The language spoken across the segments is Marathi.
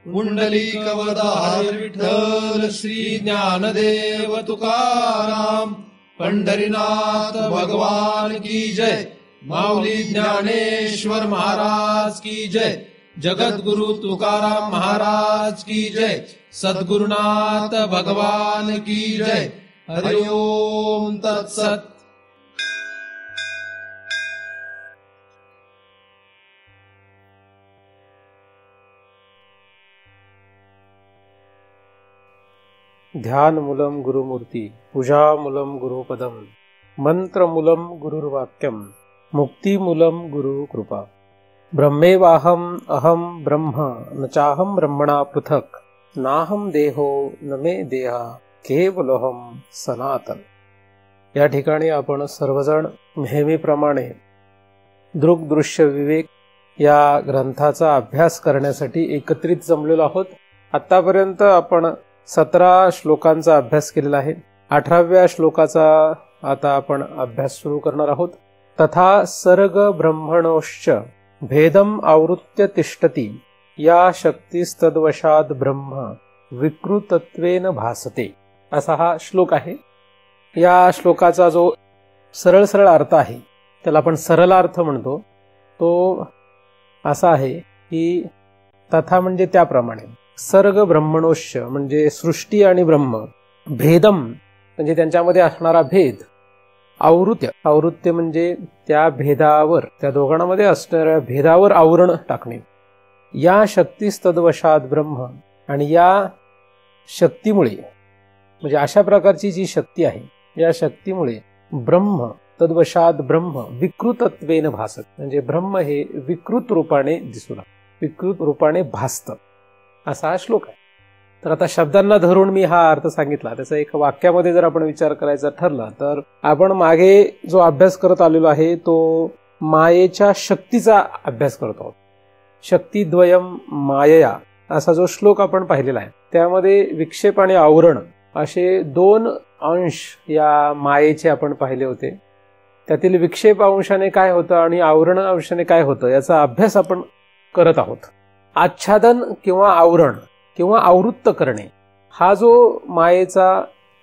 पुंडलिकवरदा हरी विठ्ठल श्री ज्ञानदेव तुकाराम पंढरीनाथ भगवान की जय। माऊली ज्ञानेश्वर महाराज की जय। जगद्गुरु तुकाराम महाराज की जय। सद्गुरुनाथ भगवान की जय। हरि ओम तत्सत। ध्यानमूलं गुरुमूर्ती पूजामूलं गुरुपदम मंत्रमूलं गुरुर्वाक्यम मुक्तिमूलं गुरुकृपा। ब्रह्मेवाहम अहम ब्रह्म न चाहम ब्रह्मणा पृथक नाहम देहो न मे देहा केवलोहम सनातन। या ठिकाणी आपण सर्वजण नेहमीप्रमाणे दृक्दृश्य विवेक या ग्रंथाचा अभ्यास करण्यासाठी एकत्रित जमलेलो आहोत। आतापर्यंत आपण 17 श्लोकांचा अभ्यास केलेला आहे। 18व्या श्लोकाचा आता आपण अभ्यास सुरू करणार आहोत। तथा सर्ग ब्रह्मणोश्च भेदम आवृत्य तिष्ठति या शक्तिस्तद्वशाद ब्रह्म विकृतत्वेन भासते, असा हा श्लोक आहे। या श्लोकाचा जो सरळ अर्थ आहे त्याला आपण सरल अर्थ म्हणतो, तो असा आहे की तथा म्हणजे त्याप्रमाणे, सर्ग ब्रह्मणोश्च म्हणजे सृष्टी आणि ब्रह्म, भेदम म्हणजे त्यांच्यामध्ये असणारा भेद, आवृत्य म्हणजे त्या भेदावर, त्या दोघांमध्ये असणाऱ्या भेदावर आवरण टाकणे। या शक्तिस्तद्वशाद ब्रह्म, आणि या शक्तीमुळे म्हणजे अशा प्रकारची जी शक्ती आहे या शक्तीमुळे ब्रह्म तद्वशाद ब्रह्म विकृतत्वेन भासत, म्हणजे ब्रह्म हे विकृत रूपाने दिसू लागतं, विकृत रूपाने भासतं, असा हा श्लोक आहे। तर आता शब्दांना धरून मी हा अर्थ सांगितला, त्याचा एक वाक्यामध्ये जर आपण विचार करायचा ठरला तर आपण मागे जो अभ्यास करत आलेलो आहे तो मायेच्या शक्तीचा अभ्यास करत आहोत। शक्तिद्वयम मायया असा जो श्लोक आपण पाहिलेला आहे त्यामध्ये विक्षेप आणि आवरण असे 2 अंश या मायेचे आपण पाहिले होते। त्यातील विक्षेप अंशाने काय होतं आणि आवरण अंशाने काय होतं याचा अभ्यास आपण करत आहोत। आच्छादन किंवा आवरण किंवा आवृत्त करणे हा जो मायेचा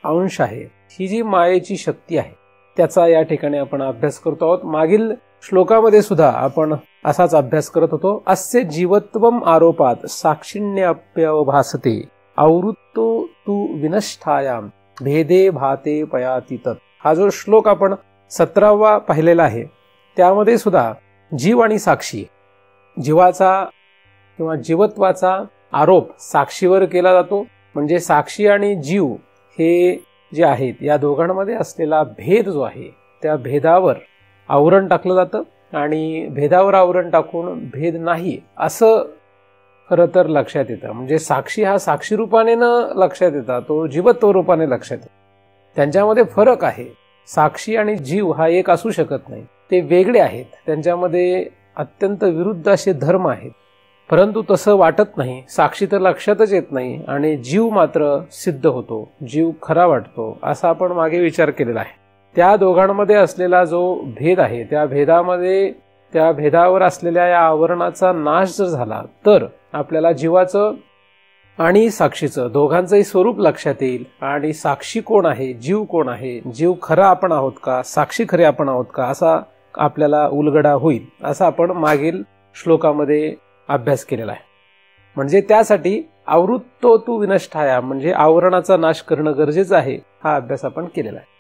अंश आहे, ही जी मायेची शक्ती आहे त्याचा या ठिकाणी आपण अभ्यास करतो आहोत। मागील श्लोकामध्ये सुद्धा आपण असाच अभ्यास करत होतो। अस्य जीवत्वम आरोपात साक्षिण्यप्यवभासते आवृत्तो तू विनष्ठायाम भेदे भाते पयाति तत्। हा जो श्लोक आपण 17वा पाहिलेला आहे त्यामध्ये सुद्धा जीव आणि साक्षी, जीवाचा किंवा जीवत्वाचा आरोप साक्षीवर केला जातो, म्हणजे साक्षी आणि जीव हे जे आहेत या दोघांमध्ये असलेला भेद जो आहे त्या भेदावर आवरण टाकलं जातं, आणि भेदावर आवरण टाकून भेद नाही असं खरं तर लक्षात येतं। म्हणजे साक्षी हा साक्षी रूपाने न लक्षात येता तो जीवत्व रूपाने लक्षात येतो। त्यांच्यामध्ये फरक आहे, साक्षी आणि जीव हा एक असू शकत नाही, ते वेगळे आहेत, त्यांच्यामध्ये अत्यंत विरुद्ध असे धर्म आहेत। परंतु तसं वाटत नाही, साक्षी तर लक्षातच येत नाही आणि जीव मात्र सिद्ध होतो, जीव खरा वाटतो, असा आपण मागे विचार केलेला आहे। त्या दोघांमध्ये असलेला जो भेद आहे त्या भेदामध्ये, त्या भेदावर असलेल्या या आवरणाचा नाश जर झाला तर आपल्याला जीवाचं आणि साक्षीचं दोघांचंही स्वरूप लक्षात येईल, आणि साक्षी कोण आहे, जीव कोण आहे, जीव खरा आपण आहोत का, साक्षी खरे आपण आहोत का, असा आपल्याला उलगडा होईल, असा आपण मागील श्लोकामध्ये अभ्यास केलेला आहे। म्हणजे त्यासाठी आवृत्तो तू विनष्ठाया म्हणजे आवरणाचा नाश करणं गरजेचं आहे, हा अभ्यास आपण केलेला आहे।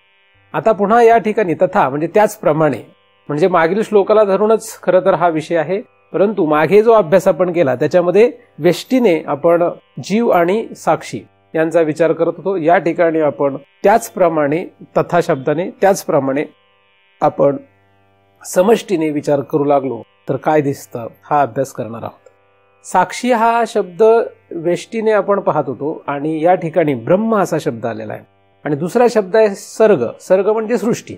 आता पुन्हा या ठिकाणी तथा म्हणजे त्याचप्रमाणे, म्हणजे मागील श्लोकाला धरूनच खरं तर हा विषय आहे, परंतु मागे जो अभ्यास आपण केला त्याच्यामध्ये व्यष्टीने आपण जीव आणि साक्षी यांचा विचार करत होतो। या ठिकाणी आपण त्याचप्रमाणे तथा शब्दाने त्याचप्रमाणे आपण समष्टीने विचार करू लागलो तर काय दिसतं हा अभ्यास करणार आहोत। साक्षी हा शब्द व्यष्टीने आपण पाहत होतो आणि या ठिकाणी ब्रह्म असा शब्द आलेला आहे, आणि दुसरा शब्द आहे सर्ग। सर्ग म्हणजे सृष्टी।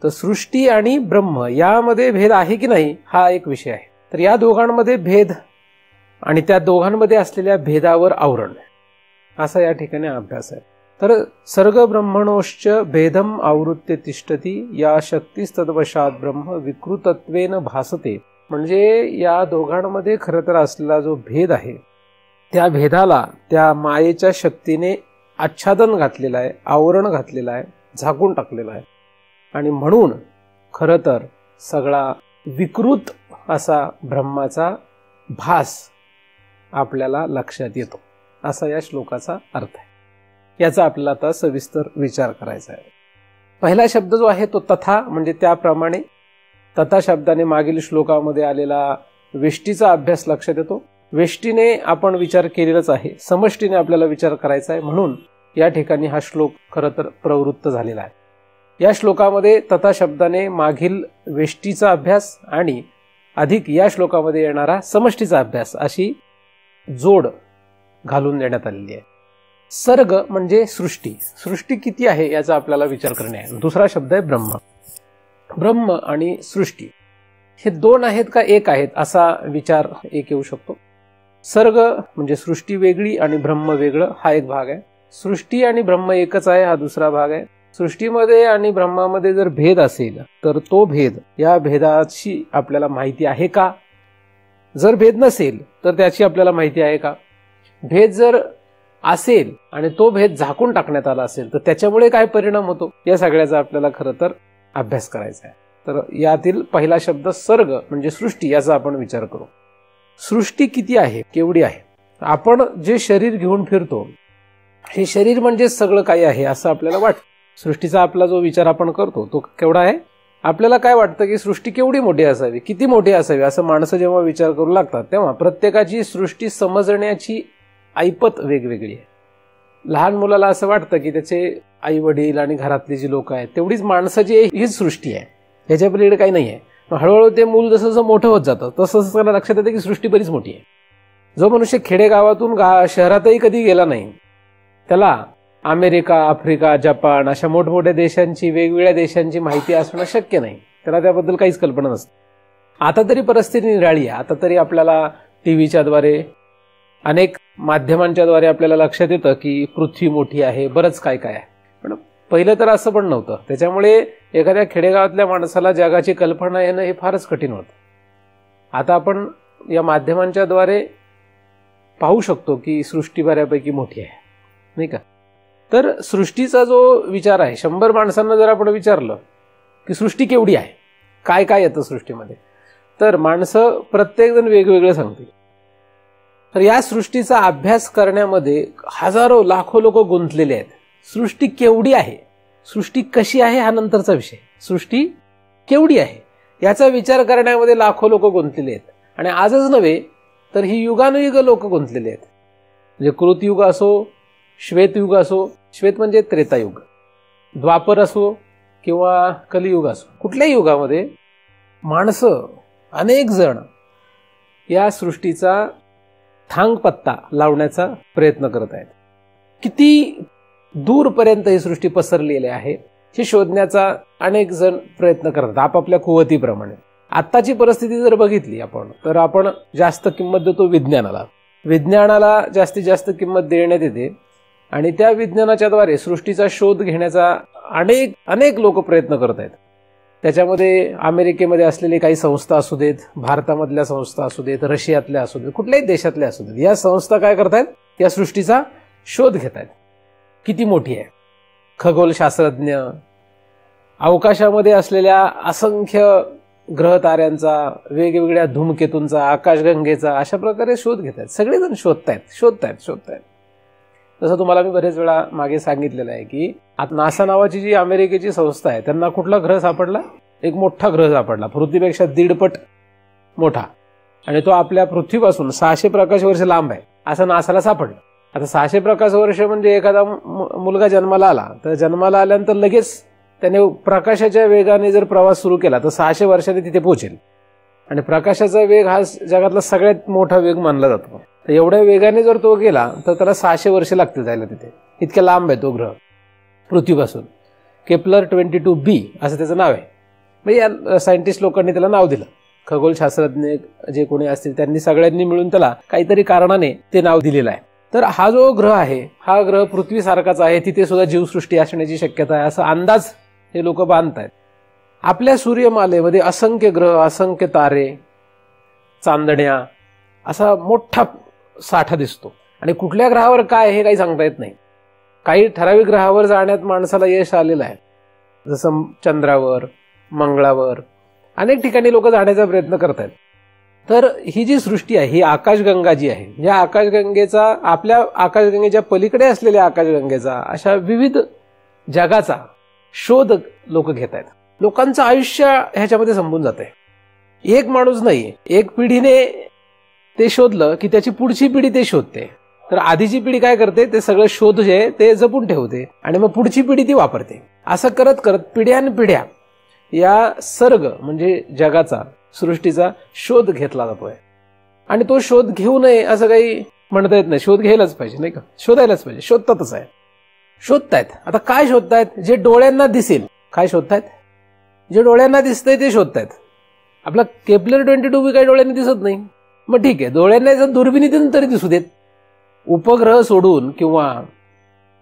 तर सृष्टी आणि ब्रह्म यामध्ये भेद आहे की नाही हा एक विषय आहे। तर या दोघांमध्ये भेद आणि त्या दोघांमध्ये असलेल्या भेदावर आवरण असा या ठिकाणी अभ्यास आहे। तर सर्ग ब्रह्मणोश्च भेदम आवृत्य तिष्ठती या शक्तिस्तद्वशात ब्रह्म विकृतत्वेन भासते, म्हणजे या दोघांमध्ये खरं तर असलेला जो भेद आहे त्या भेदाला त्या मायेच्या शक्तीने आच्छादन घातलेलं आहे, आवरण घातलेलं आहे, झाकून टाकलेलं आहे. आणि म्हणून खरं तर सगळा विकृत असा ब्रह्माचा भास आपल्याला लक्षात येतो, असा या श्लोकाचा अर्थ आहे. याचा आपल्याला आता सविस्तर विचार करायचा आहे. पहिला शब्द जो आहे तो तथा, म्हणजे त्याप्रमाणे. तथा शब्दाने मागील श्लोकामध्ये आलेला वेष्टीचा अभ्यास लक्षात येतो. वेष्टीने आपण विचार केलेलाच आहे, समष्टीने आपल्याला विचार करायचा आहे, म्हणून या ठिकाणी हा श्लोक खरं तर प्रवृत्त झालेला आहे. या श्लोकामध्ये तथा शब्दाने मागील वेष्टीचा अभ्यास आणि अधिक या श्लोकामध्ये येणारा समष्टीचा अभ्यास अशी जोड घालून देण्यात आलेली आहे. सर्ग म्हणजे सृष्टी. सृष्टी किती आहे याचा आपल्याला विचार करणे आहे. दुसरा शब्द आहे ब्रह्म. ब्रह्म आणि सृष्टी हे दोन आहेत का एक आहेत असा विचार एक येऊ शकतो. सर्ग म्हणजे सृष्टी वेगळी आणि ब्रह्म वेगळं, हा एक भाग आहे. सृष्टी आणि ब्रह्म एकच आहे, हा दुसरा भाग आहे. सृष्टीमध्ये आणि ब्रह्मामध्ये जर भेद असेल तर तो भेद, या भेदाची आपल्याला माहिती आहे का? जर भेद नसेल तर त्याची आपल्याला माहिती आहे का? भेद जर असेल आणि तो भेद झाकून टाकण्यात आला असेल तर त्याच्यामुळे काय परिणाम होतो, या सगळ्याचा आपल्याला खरं तर अभ्यास करायचा आहे. तर यातील पहिला शब्द सर्ग म्हणजे सृष्टी, याचा आपण विचार करू. सृष्टी किती आहे, केवढी आहे? आपण जे शरीर घेऊन फिरतो हे शरीर म्हणजे सगळं काही आहे असं आपल्याला वाटतं. सृष्टीचा आपला जो विचार आपण करतो तो केवढा आहे? आपल्याला काय वाटतं की सृष्टी केवढी मोठी असावी, किती मोठी असावी, असं माणसं जेव्हा विचार करू लागतात तेव्हा प्रत्येकाची सृष्टी समजण्याची ऐपत वेगवेगळी आहे. लहान मुलाला असं वाटतं की त्याचे आई वडील आणि घरातली जी लोक आहेत तेवढीच माणसाची हीच सृष्टी आहे, ह्याच्या पलीकडे काही नाही आहे. हळूहळू ते मूल जसं जसं मोठं होत जातं तसं त्याला लक्षात येतं की सृष्टी बरीच मोठी आहे. जो मनुष्य खेडेगावातून शहरातही कधी गेला नाही त्याला अमेरिका, आफ्रिका, जपान अशा मोठमोठ्या देशांची, वेगवेगळ्या देशांची माहिती असणं शक्य नाही. त्याला त्याबद्दल काहीच कल्पना नसते. आता तरी परिस्थिती निराळी आहे. आता तरी आपल्याला टीव्हीच्या द्वारे, अनेक माध्यमांच्या द्वारे आपल्याला लक्षात येतं की पृथ्वी मोठी आहे, बरंच काय काय आहे. पण पहिलं तर असं पण नव्हतं. त्याच्यामुळे एखाद्या खेडेगावातल्या माणसाला जगाची कल्पना येणं हे फारच कठीण होतं. आता आपण या माध्यमांच्या द्वारे पाहू शकतो की सृष्टी बऱ्यापैकी मोठी आहे, नाही का? तर सृष्टीचा जो विचार आहे, 100 माणसांना जर आपण विचारलं की सृष्टी केवढी आहे, काय काय येतं सृष्टीमध्ये, तर माणसं प्रत्येकजण वेगवेगळं सांगतील. तर या सृष्टीचा अभ्यास करण्यामध्ये हजारो लाखो लोक गुंतलेले आहेत. सृष्टी केवढी आहे, सृष्टी कशी आहे हा नंतरचा विषय. सृष्टी केवढी आहे याचा विचार करण्यामध्ये लाखो लोक गुंतलेले आहेत. आणि आजच नव्हे तर ही युगानुयुग लोक गुंतलेले आहेत. म्हणजे कृतयुग असो, श्वेतयुग असो, श्वेत म्हणजे त्रेतायुग, द्वापर असो किंवा कलियुग असो, कुठल्याही युगामध्ये माणसं अनेक जण या सृष्टीचा थांगपत्ता लावण्याचा प्रयत्न करत आहेत. किती दूरपर्यंत ही सृष्टी पसरलेली आहे हे शोधण्याचा अनेक जण प्रयत्न करतात आपापल्या कुवतीप्रमाणे. आत्ताची परिस्थिती जर बघितली आपण तर आपण जास्त किंमत देतो विज्ञानाला. विज्ञानाला जास्तीत जास्त किंमत देण्यात येते आणि त्या विज्ञानाच्या द्वारे सृष्टीचा शोध घेण्याचा अनेक लोक प्रयत्न करत आहेत. त्याच्यामध्ये अमेरिकेमध्ये असलेली काही संस्था असू देत, भारतामधल्या संस्था असू देत, रशियातल्या असू देत, कुठल्याही देशातल्या असू देत, या संस्था काय करतायत, या सृष्टीचा शोध घेत आहेत. किती मोठी आहे. खगोलशास्त्रज्ञ अवकाशामध्ये असलेल्या असंख्य ग्रहताऱ्यांचा, वेगवेगळ्या धूमकेतूंचा, आकाशगंगेचा अशा प्रकारे शोध घेत आहेत. सगळेजण शोधतायत. जसं तुम्हाला मी बरेच वेळा मागे सांगितलेलं आहे की आता नासा नावाची जी अमेरिकेची संस्था आहे त्यांना कुठला ग्रह सापडला, एक मोठा ग्रह सापडला, पृथ्वीपेक्षा 1.5 पट मोठा, आणि तो आपल्या पृथ्वीपासून 600 प्रकाश वर्ष लांब आहे असं नासाला सापडलं. आता 600 प्रकाश वर्ष म्हणजे एखादा मुलगा जन्माला आला तर जन्माला आल्यानंतर लगेच त्याने प्रकाशाच्या वेगाने जर प्रवास सुरू केला तर 600 वर्षांनी तिथे पोहोचेल. आणि प्रकाशाचा वेग हा जगातला सगळ्यात मोठा वेग मानला जातो. तर एवढ्या वेगाने जर तो गेला तर त्याला 600 वर्ष लागतील जायला तिथे. इतक्या लांब आहे तो ग्रह पृथ्वीपासून. केप्लर 22b असं त्याचं नाव आहे. म्हणजे या सायंटिस्ट लोकांनी त्याला नाव दिलं. खगोलशास्त्रज्ञ जे कोणी असतील त्यांनी सगळ्यांनी मिळून त्याला काहीतरी कारणाने ते नाव दिलेलं आहे. तर हा जो ग्रह आहे हा ग्रह पृथ्वीसारखाच आहे, तिथे सुद्धा जीवसृष्टी असण्याची शक्यता आहे असा अंदाज हे लोक बांधतायत. आपल्या सूर्यमालेमध्ये असंख्य ग्रह, असंख्य तारे, चांदण्या असा मोठा साठा दिसतो. आणि कुठल्या ग्रहावर काय हे काही सांगता येत नाही. काही ठराविक ग्रहावर जाण्यात माणसाला यश आलेलं आहे, जसं चंद्रावर, मंगळावर, अनेक ठिकाणी लोक जाण्याचा प्रयत्न करत आहेत. तर ही जी सृष्टी आहे, ही आकाशगंगा जी आहे, या आकाशगंगेचा, आपल्या आकाशगंगेच्या पलीकडे असलेल्या आकाशगंगेचा, अशा विविध जगाचा शोध लोक घेत आहेत. लोकांचं आयुष्य ह्याच्यामध्ये संपून जात आहे. एक माणूस नाही, एक पिढीने ते शोधलं की त्याची पुढची पिढी ते शोधते. तर आधीची पिढी काय करते, ते सगळं शोध जे आहे ते जपून ठेवते आणि मग पुढची पिढी ती वापरते. असं करत करत पिढ्यानपिढ्या या सर्ग म्हणजे जगाचा, सृष्टीचा शोध घेतला जातोय. आणि तो शोध घेऊ नये असं काही म्हणता येत नाही. शोध घ्यायलाच पाहिजे, नाही का? शोधायलाच पाहिजे. शोधतातच आहे, शोधतायत. आता काय शोधतायत? जे डोळ्यांना दिसेल. काय शोधतायत? जे डोळ्यांना दिसतंय ते शोधतायत. आपला केपलर 22 काही डोळ्यांनी दिसत नाही. मग ठीक आहे, डोळ्यांना जर दुर्बिणीतून तरी दिसू देत. उपग्रह सोडून किंवा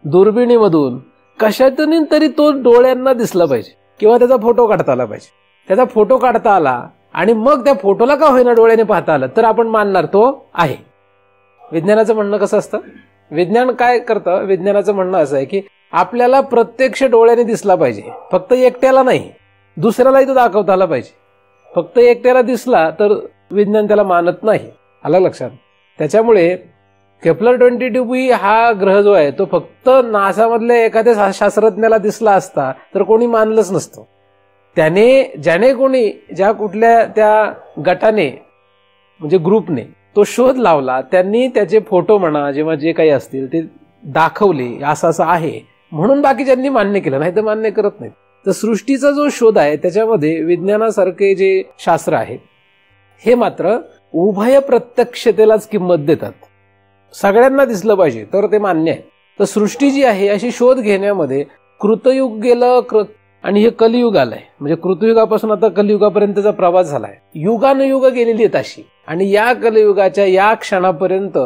दुर्बिणीमधून कशातून तरी तो डोळ्यांना दिसला पाहिजे किंवा त्याचा फोटो काढता आला पाहिजे. त्याचा फोटो काढता आला आणि मग त्या फोटोला का होईना डोळ्याने पाहता आलं तर आपण मानणार तो आहे. विज्ञानाचं म्हणणं कसं असतं? विज्ञान काय करतं? विज्ञानाचं म्हणणं असं आहे की आपल्याला प्रत्यक्ष डोळ्याने दिसला पाहिजे, फक्त एकट्याला नाही, दुसऱ्यालाही तो दाखवता आला पाहिजे. फक्त एकट्याला दिसला तर विज्ञान त्याला मानत नाही. आलं लक्षात? त्याच्यामुळे केपलर 22 हा ग्रह जो आहे तो फक्त नासामधल्या एखाद्या शास्त्रज्ञाला दिसला असता तर कोणी मानलंच नसतं. ज्याने कोणी ज्या कुठल्या त्या गटाने म्हणजे ग्रुपने तो शोध लावला, त्यांनी त्याचे फोटो म्हणा जेव्हा जे काही असतील ते दाखवले, असं असं आहे म्हणून बाकीच्यांनी मान्य केलं, नाही तर मान्य करत नाही. तर सृष्टीचा जो शोध आहे त्याच्यामध्ये विज्ञानासारखे जे शास्त्र आहे हे मात्र उभय प्रत्यक्षतेलाच किंमत देतात. सगळ्यांना दिसलं पाहिजे तर ते मान्य आहे. तर सृष्टी जी आहे अशी शोध घेण्यामध्ये कृतयुग गेलं आणि हे कलियुग आलंय. म्हणजे कृतयुगापासून आता कलियुगापर्यंतचा प्रवास झालाय. युगानुयुग गेलेली आहेत अशी. आणि या कलियुगाच्या या क्षणापर्यंत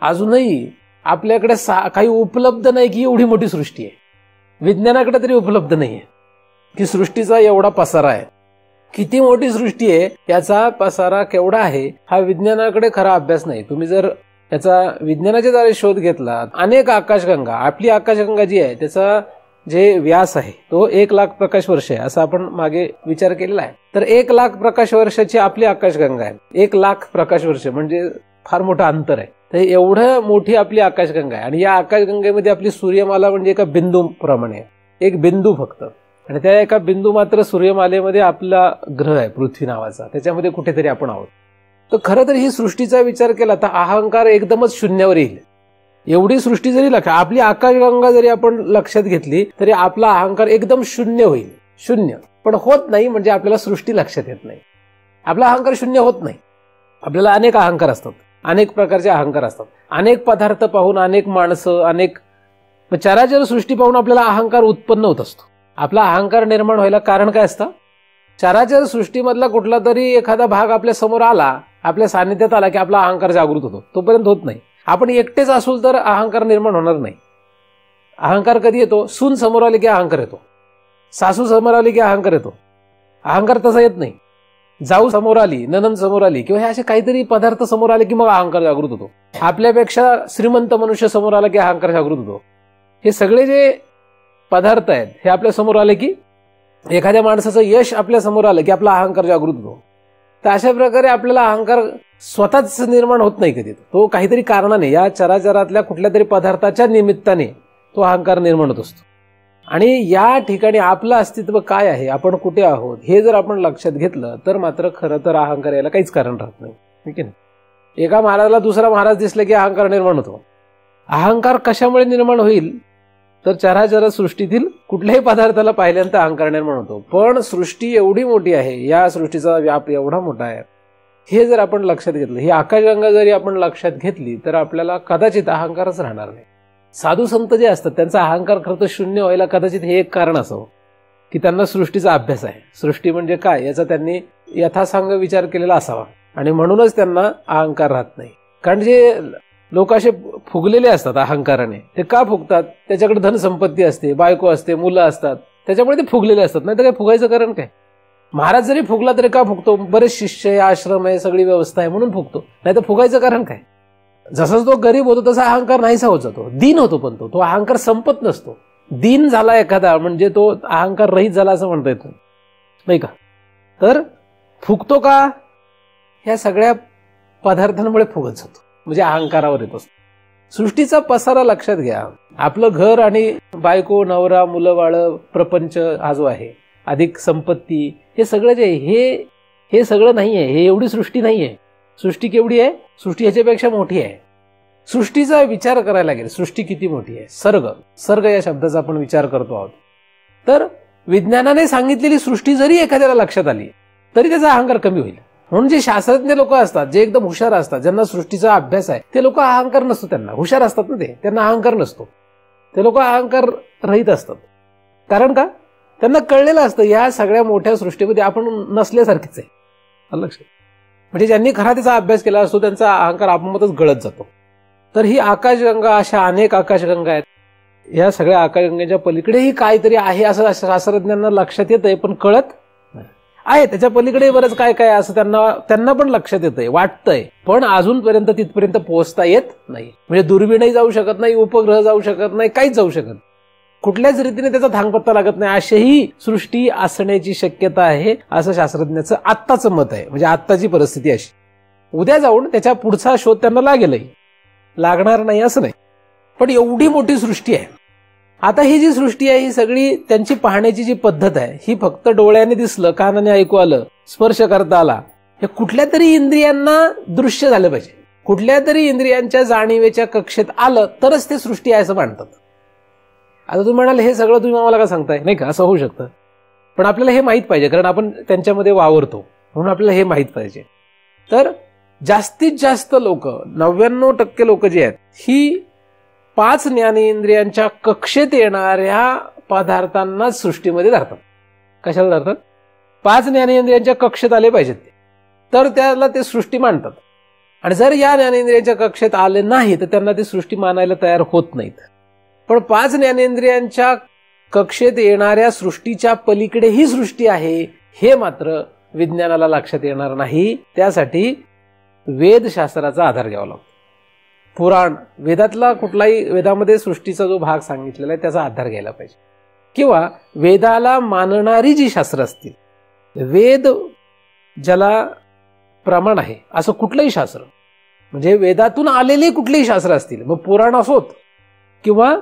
अजूनही आपल्याकडे काही उपलब्ध नाही की एवढी मोठी सृष्टी आहे. विज्ञानाकडे तरी उपलब्ध नाहीये की सृष्टीचा एवढा पसारा आहे. किती मोठी सृष्टी आहे, याचा पसारा केवढा आहे, हा विज्ञानाकडे खरा अभ्यास नाही. तुम्ही जर याचा विज्ञानाच्या द्वारे शोध घेतला, अनेक आकाशगंगा, आपली आकाशगंगा जी आहे त्याचा जे व्यास आहे तो 1,00,000 प्रकाश वर्ष आहे असं आपण मागे विचार केलेला आहे. तर 1,00,000 प्रकाश वर्षाची आपली आकाशगंगा आहे. 1,00,000 प्रकाश वर्ष म्हणजे फार मोठं अंतर आहे. तर एवढं मोठी आपली आकाशगंगा आहे आणि या आकाशगंगेमध्ये आपली सूर्यमाला म्हणजे एका बिंदू प्रमाणे आहे. एक बिंदू फक्त. आणि त्या एका बिंदू मात्र सूर्यमालेमध्ये आपला ग्रह आहे पृथ्वी नावाचा, त्याच्यामध्ये कुठेतरी आपण आहोत. तर खरं तर ही सृष्टीचा विचार केला तर अहंकार एकदमच शून्यावर येईल. एवढी सृष्टी जरी आपली आकाशगंगा जरी आपण लक्षात घेतली तरी आपला अहंकार एकदम शून्य होईल. शून्य पण होत नाही, म्हणजे आपल्याला सृष्टी लक्षात येत नाही. आपला अहंकार शून्य होत नाही. आपल्याला अनेक अहंकार असतात, अनेक प्रकारचे अहंकार असतात. अनेक पदार्थ पाहून, अनेक माणसं, अनेक चराचर सृष्टी पाहून आपल्याला अहंकार उत्पन्न होत असतो. आपला अहंकार निर्माण व्हायला कारण काय असतं? चराचर सृष्टीमधला कुठला तरी एखादा भाग आपल्या समोर आला, आपल्या सानिध्यात आला की आपला अहंकार जागृत होतो. तोपर्यंत होत नाही. आपण एकटेच असू तर अहंकार निर्माण होणार नाही. अहंकार कधी येतो? सून समोर आली की अहंकार येतो, सासू समोर आली की अहंकार येतो. अहंकार तसा येत नाही. जाऊ समोर आली, ननंद समोर आली किंवा हे असे काहीतरी पदार्थ समोर आले की मग अहंकार जागृत होतो. आपल्यापेक्षा श्रीमंत मनुष्य समोर आला की अहंकार जागृत होतो. हे सगळे जे पदार्थ आहेत हे आपल्या समोर आले की, एखाद्या माणसाचं यश आपल्या समोर आलं की आपला अहंकार जागृत होतो. तर अशा प्रकारे आपल्याला अहंकार स्वतःच निर्माण होत नाही कधी. तो काहीतरी कारणाने, या चराचरातल्या कुठल्या तरी पदार्थाच्या निमित्ताने तो अहंकार निर्माण होत असतो. आणि या ठिकाणी आपलं अस्तित्व काय आहे, आपण कुठे आहोत, हे जर आपण लक्षात घेतलं तर मात्र खरं तर अहंकार यायला काहीच कारण राहत नाही. ठीक आहे ना? एका महाराजाला दुसरा महाराज दिसला की अहंकार निर्माण होतो. अहंकार कशामुळे निर्माण होईल तर चराचर सृष्टीतील कुठल्याही पदार्थाला पाहिल्यानंतर अहंकार निर्माण होतो. पण सृष्टी एवढी मोठी आहे, या सृष्टीचा व्याप एवढा मोठा आहे, हे जर आपण लक्षात घेतलं, ही आकाशगंगा जरी आपण लक्षात घेतली तर आपल्याला कदाचित अहंकारच राहणार नाही. साधू संत जे असतात त्यांचा अहंकार खरं तर शून्य व्हायला कदाचित हे एक कारण असावं की त्यांना सृष्टीचा अभ्यास आहे. सृष्टी म्हणजे काय याचा त्यांनी यथासांग विचार केलेला असावा आणि म्हणूनच त्यांना अहंकार राहत नाही. कारण जे लोक असे फुगलेले असतात अहंकाराने, ते का फुगतात? त्याच्याकडे धनसंपत्ती असते, बायको असते, मुलं असतात, त्याच्यामुळे ते फुगलेले असतात. नाही तर काय फुगायचं कारण काय? महाराज जरी फुगला तरी का फुगतो? बरेच शिष्य आहे, आश्रम आहे, सगळी व्यवस्था आहे म्हणून फुगतो. नाही तर फुगायचं कारण काय? जसं तो गरीब होतो तसा अहंकार नाहीसा होत जातो, दीन होतो, पण तो अहंकार संपत नसतो. दीन झाला एखादा म्हणजे तो अहंकार रहित झाला असं म्हणता येतं नाही का. तर फुगतो का, ह्या सगळ्या पदार्थांमुळे फुगत जातो, म्हणजे अहंकारावर येत असतो. सृष्टीचा पसारा लक्षात घ्या. आपलं घर आणि बायको, नवरा, मुलं बाळ, प्रपंच हा जो आहे, अधिक संपत्ती, हे सगळं जे हे सगळं नाही आहे. हे एवढी सृष्टी नाही आहे. सृष्टी केवढी आहे, सृष्टी ह्याच्यापेक्षा मोठी आहे. सृष्टीचा विचार करायला लागेल, सृष्टी किती मोठी आहे. सर्ग या शब्दाचा आपण विचार करतो आहोत. तर विज्ञानाने सांगितलेली सृष्टी जरी एखाद्याला लक्षात आली तरी त्याचा अहंकार कमी होईल. म्हणून जे शास्त्रज्ञ लोक असतात, जे एकदम हुशार असतात, ज्यांना सृष्टीचा अभ्यास आहे, ते लोक अहंकार नसतो त्यांना. हुशार असतात ना ते, त्यांना अहंकार नसतो. ते लोक अहंकार रहित असतात. कारण का, त्यांना कळलेलं असतं या सगळ्या मोठ्या सृष्टीमध्ये आपण नसल्यासारखीच आहे. लक्षात, म्हणजे ज्यांनी खरा त्याचा अभ्यास केला असतो त्यांचा अहंकार आपोआपच गळत जातो. तर ही आकाशगंगा, अशा अनेक आकाशगंगा आहेत. या सगळ्या आकाशगंगेच्या पलीकडेही काहीतरी आहे असं शास्त्रज्ञांना लक्षात येतंय, पण कळत नाही. आहे त्याच्या पलीकडे बरंच काय काय असं त्यांना पण लक्षात येतंय, वाटतंय, पण अजूनपर्यंत तिथपर्यंत पोहोचता येत नाही. म्हणजे दुर्बीणही जाऊ शकत नाही, उपग्रह जाऊ शकत नाही, काहीच जाऊ शकत, कुठल्याच रीतीने त्याचा थांगपत्ता लागत नाही. अशीही सृष्टी असण्याची शक्यता आहे असं शास्त्रज्ञाचं आत्ताचं मत आहे. म्हणजे आत्ताची परिस्थिती अशी. उद्या जाऊन त्याच्या पुढचा शोध त्यांना लागेलही, लागणार नाही असं नाही, पण एवढी मोठी सृष्टी आहे. आता ही जी सृष्टी आहे, ही सगळी त्यांची पाहण्याची जी पद्धत आहे, ही फक्त डोळ्याने दिसलं, कानाने ऐकू आलं, स्पर्श करता आला, हे कुठल्या तरी इंद्रियांना दृश्य झालं पाहिजे, कुठल्या तरी इंद्रियांच्या जाणीवेच्या कक्षेत आलं तरच ते सृष्टी आहे असं मानतात. आता तुम्ही म्हणाल हे सगळं तुम्ही आम्हाला का सांगताय, नाही का, असं होऊ शकतं. पण आपल्याला हे माहीत पाहिजे, कारण आपण त्यांच्यामध्ये वावरतो, म्हणून आपल्याला हे माहीत पाहिजे. तर जास्तीत जास्त लोक, 99% लोक जे आहेत, ही 5 ज्ञानेंद्रियांच्या कक्षेत येणाऱ्या पदार्थांनाच सृष्टीमध्ये धरतात. कशाला धरतात, 5 ज्ञानेंद्रियांच्या कक्षेत आले पाहिजेत तर त्याला ते सृष्टी मानतात. आणि जर या ज्ञानेंद्रियांच्या कक्षेत आले नाही तर त्यांना ती सृष्टी मानायला तयार होत नाहीत. पण 5 ज्ञानेंद्रियांच्या कक्षेत येणाऱ्या सृष्टीच्या पलीकडे ही सृष्टी आहे हे मात्र विज्ञानाला लक्षात येणार नाही. त्यासाठी वेदशास्त्राचा आधार घ्यावा लागतो. पुराण, वेदातला कुठलाही, वेदामध्ये सृष्टीचा जो भाग सांगितलेला आहे त्याचा आधार घ्यायला पाहिजे. किंवा वेदाला मानणारी जी शास्त्र असतील, वेद ज्याला प्रमाण आहे असं कुठलंही शास्त्र, म्हणजे वेदातून आलेले कुठलेही शास्त्र असतील, मग पुराण असोत किंवा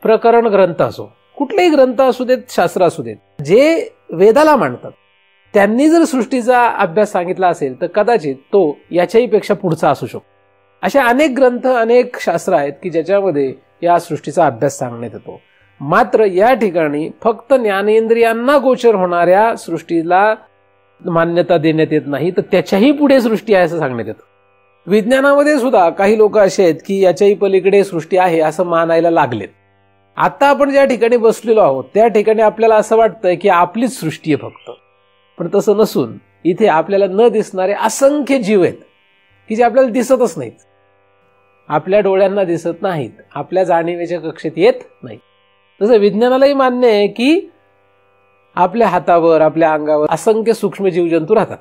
प्रकरण ग्रंथ असो, कुठलेही ग्रंथ असू देत, शास्त्र असू देत, जे वेदाला मानतात, त्यांनी जर सृष्टीचा अभ्यास सांगितला असेल तर कदाचित तो याच्याही पेक्षा पुढचा असू शकतो. असे अनेक ग्रंथ, अनेक शास्त्र आहेत की ज्याच्यामध्ये या सृष्टीचा अभ्यास सांगण्यात येतो. मात्र या ठिकाणी फक्त ज्ञानेंद्रियांना गोचर होणाऱ्या सृष्टीला मान्यता देण्यात येत नाही, तर त्याच्याही पुढे सृष्टी आहे असं सांगण्यात येतं. विज्ञानामध्ये सुद्धा काही लोक असे आहेत की याच्याही पलीकडे सृष्टी आहे असं मानायला लागलेत. आता आपण ज्या ठिकाणी बसलेलो आहोत त्या ठिकाणी आपल्याला असं वाटतंय की आपलीच सृष्टी आहे फक्त, पण तसं नसून इथे आपल्याला न दिसणारे असंख्य जीव आहेत की जे आपल्याला दिसतच नाहीत, आपल्या डोळ्यांना दिसत नाहीत, आपल्या जाणीवेच्या कक्षेत येत नाहीत. तसं विज्ञानालाही मान्य आहे की आपल्या हातावर, आपल्या अंगावर असंख्य सूक्ष्म जीवजंतू राहतात.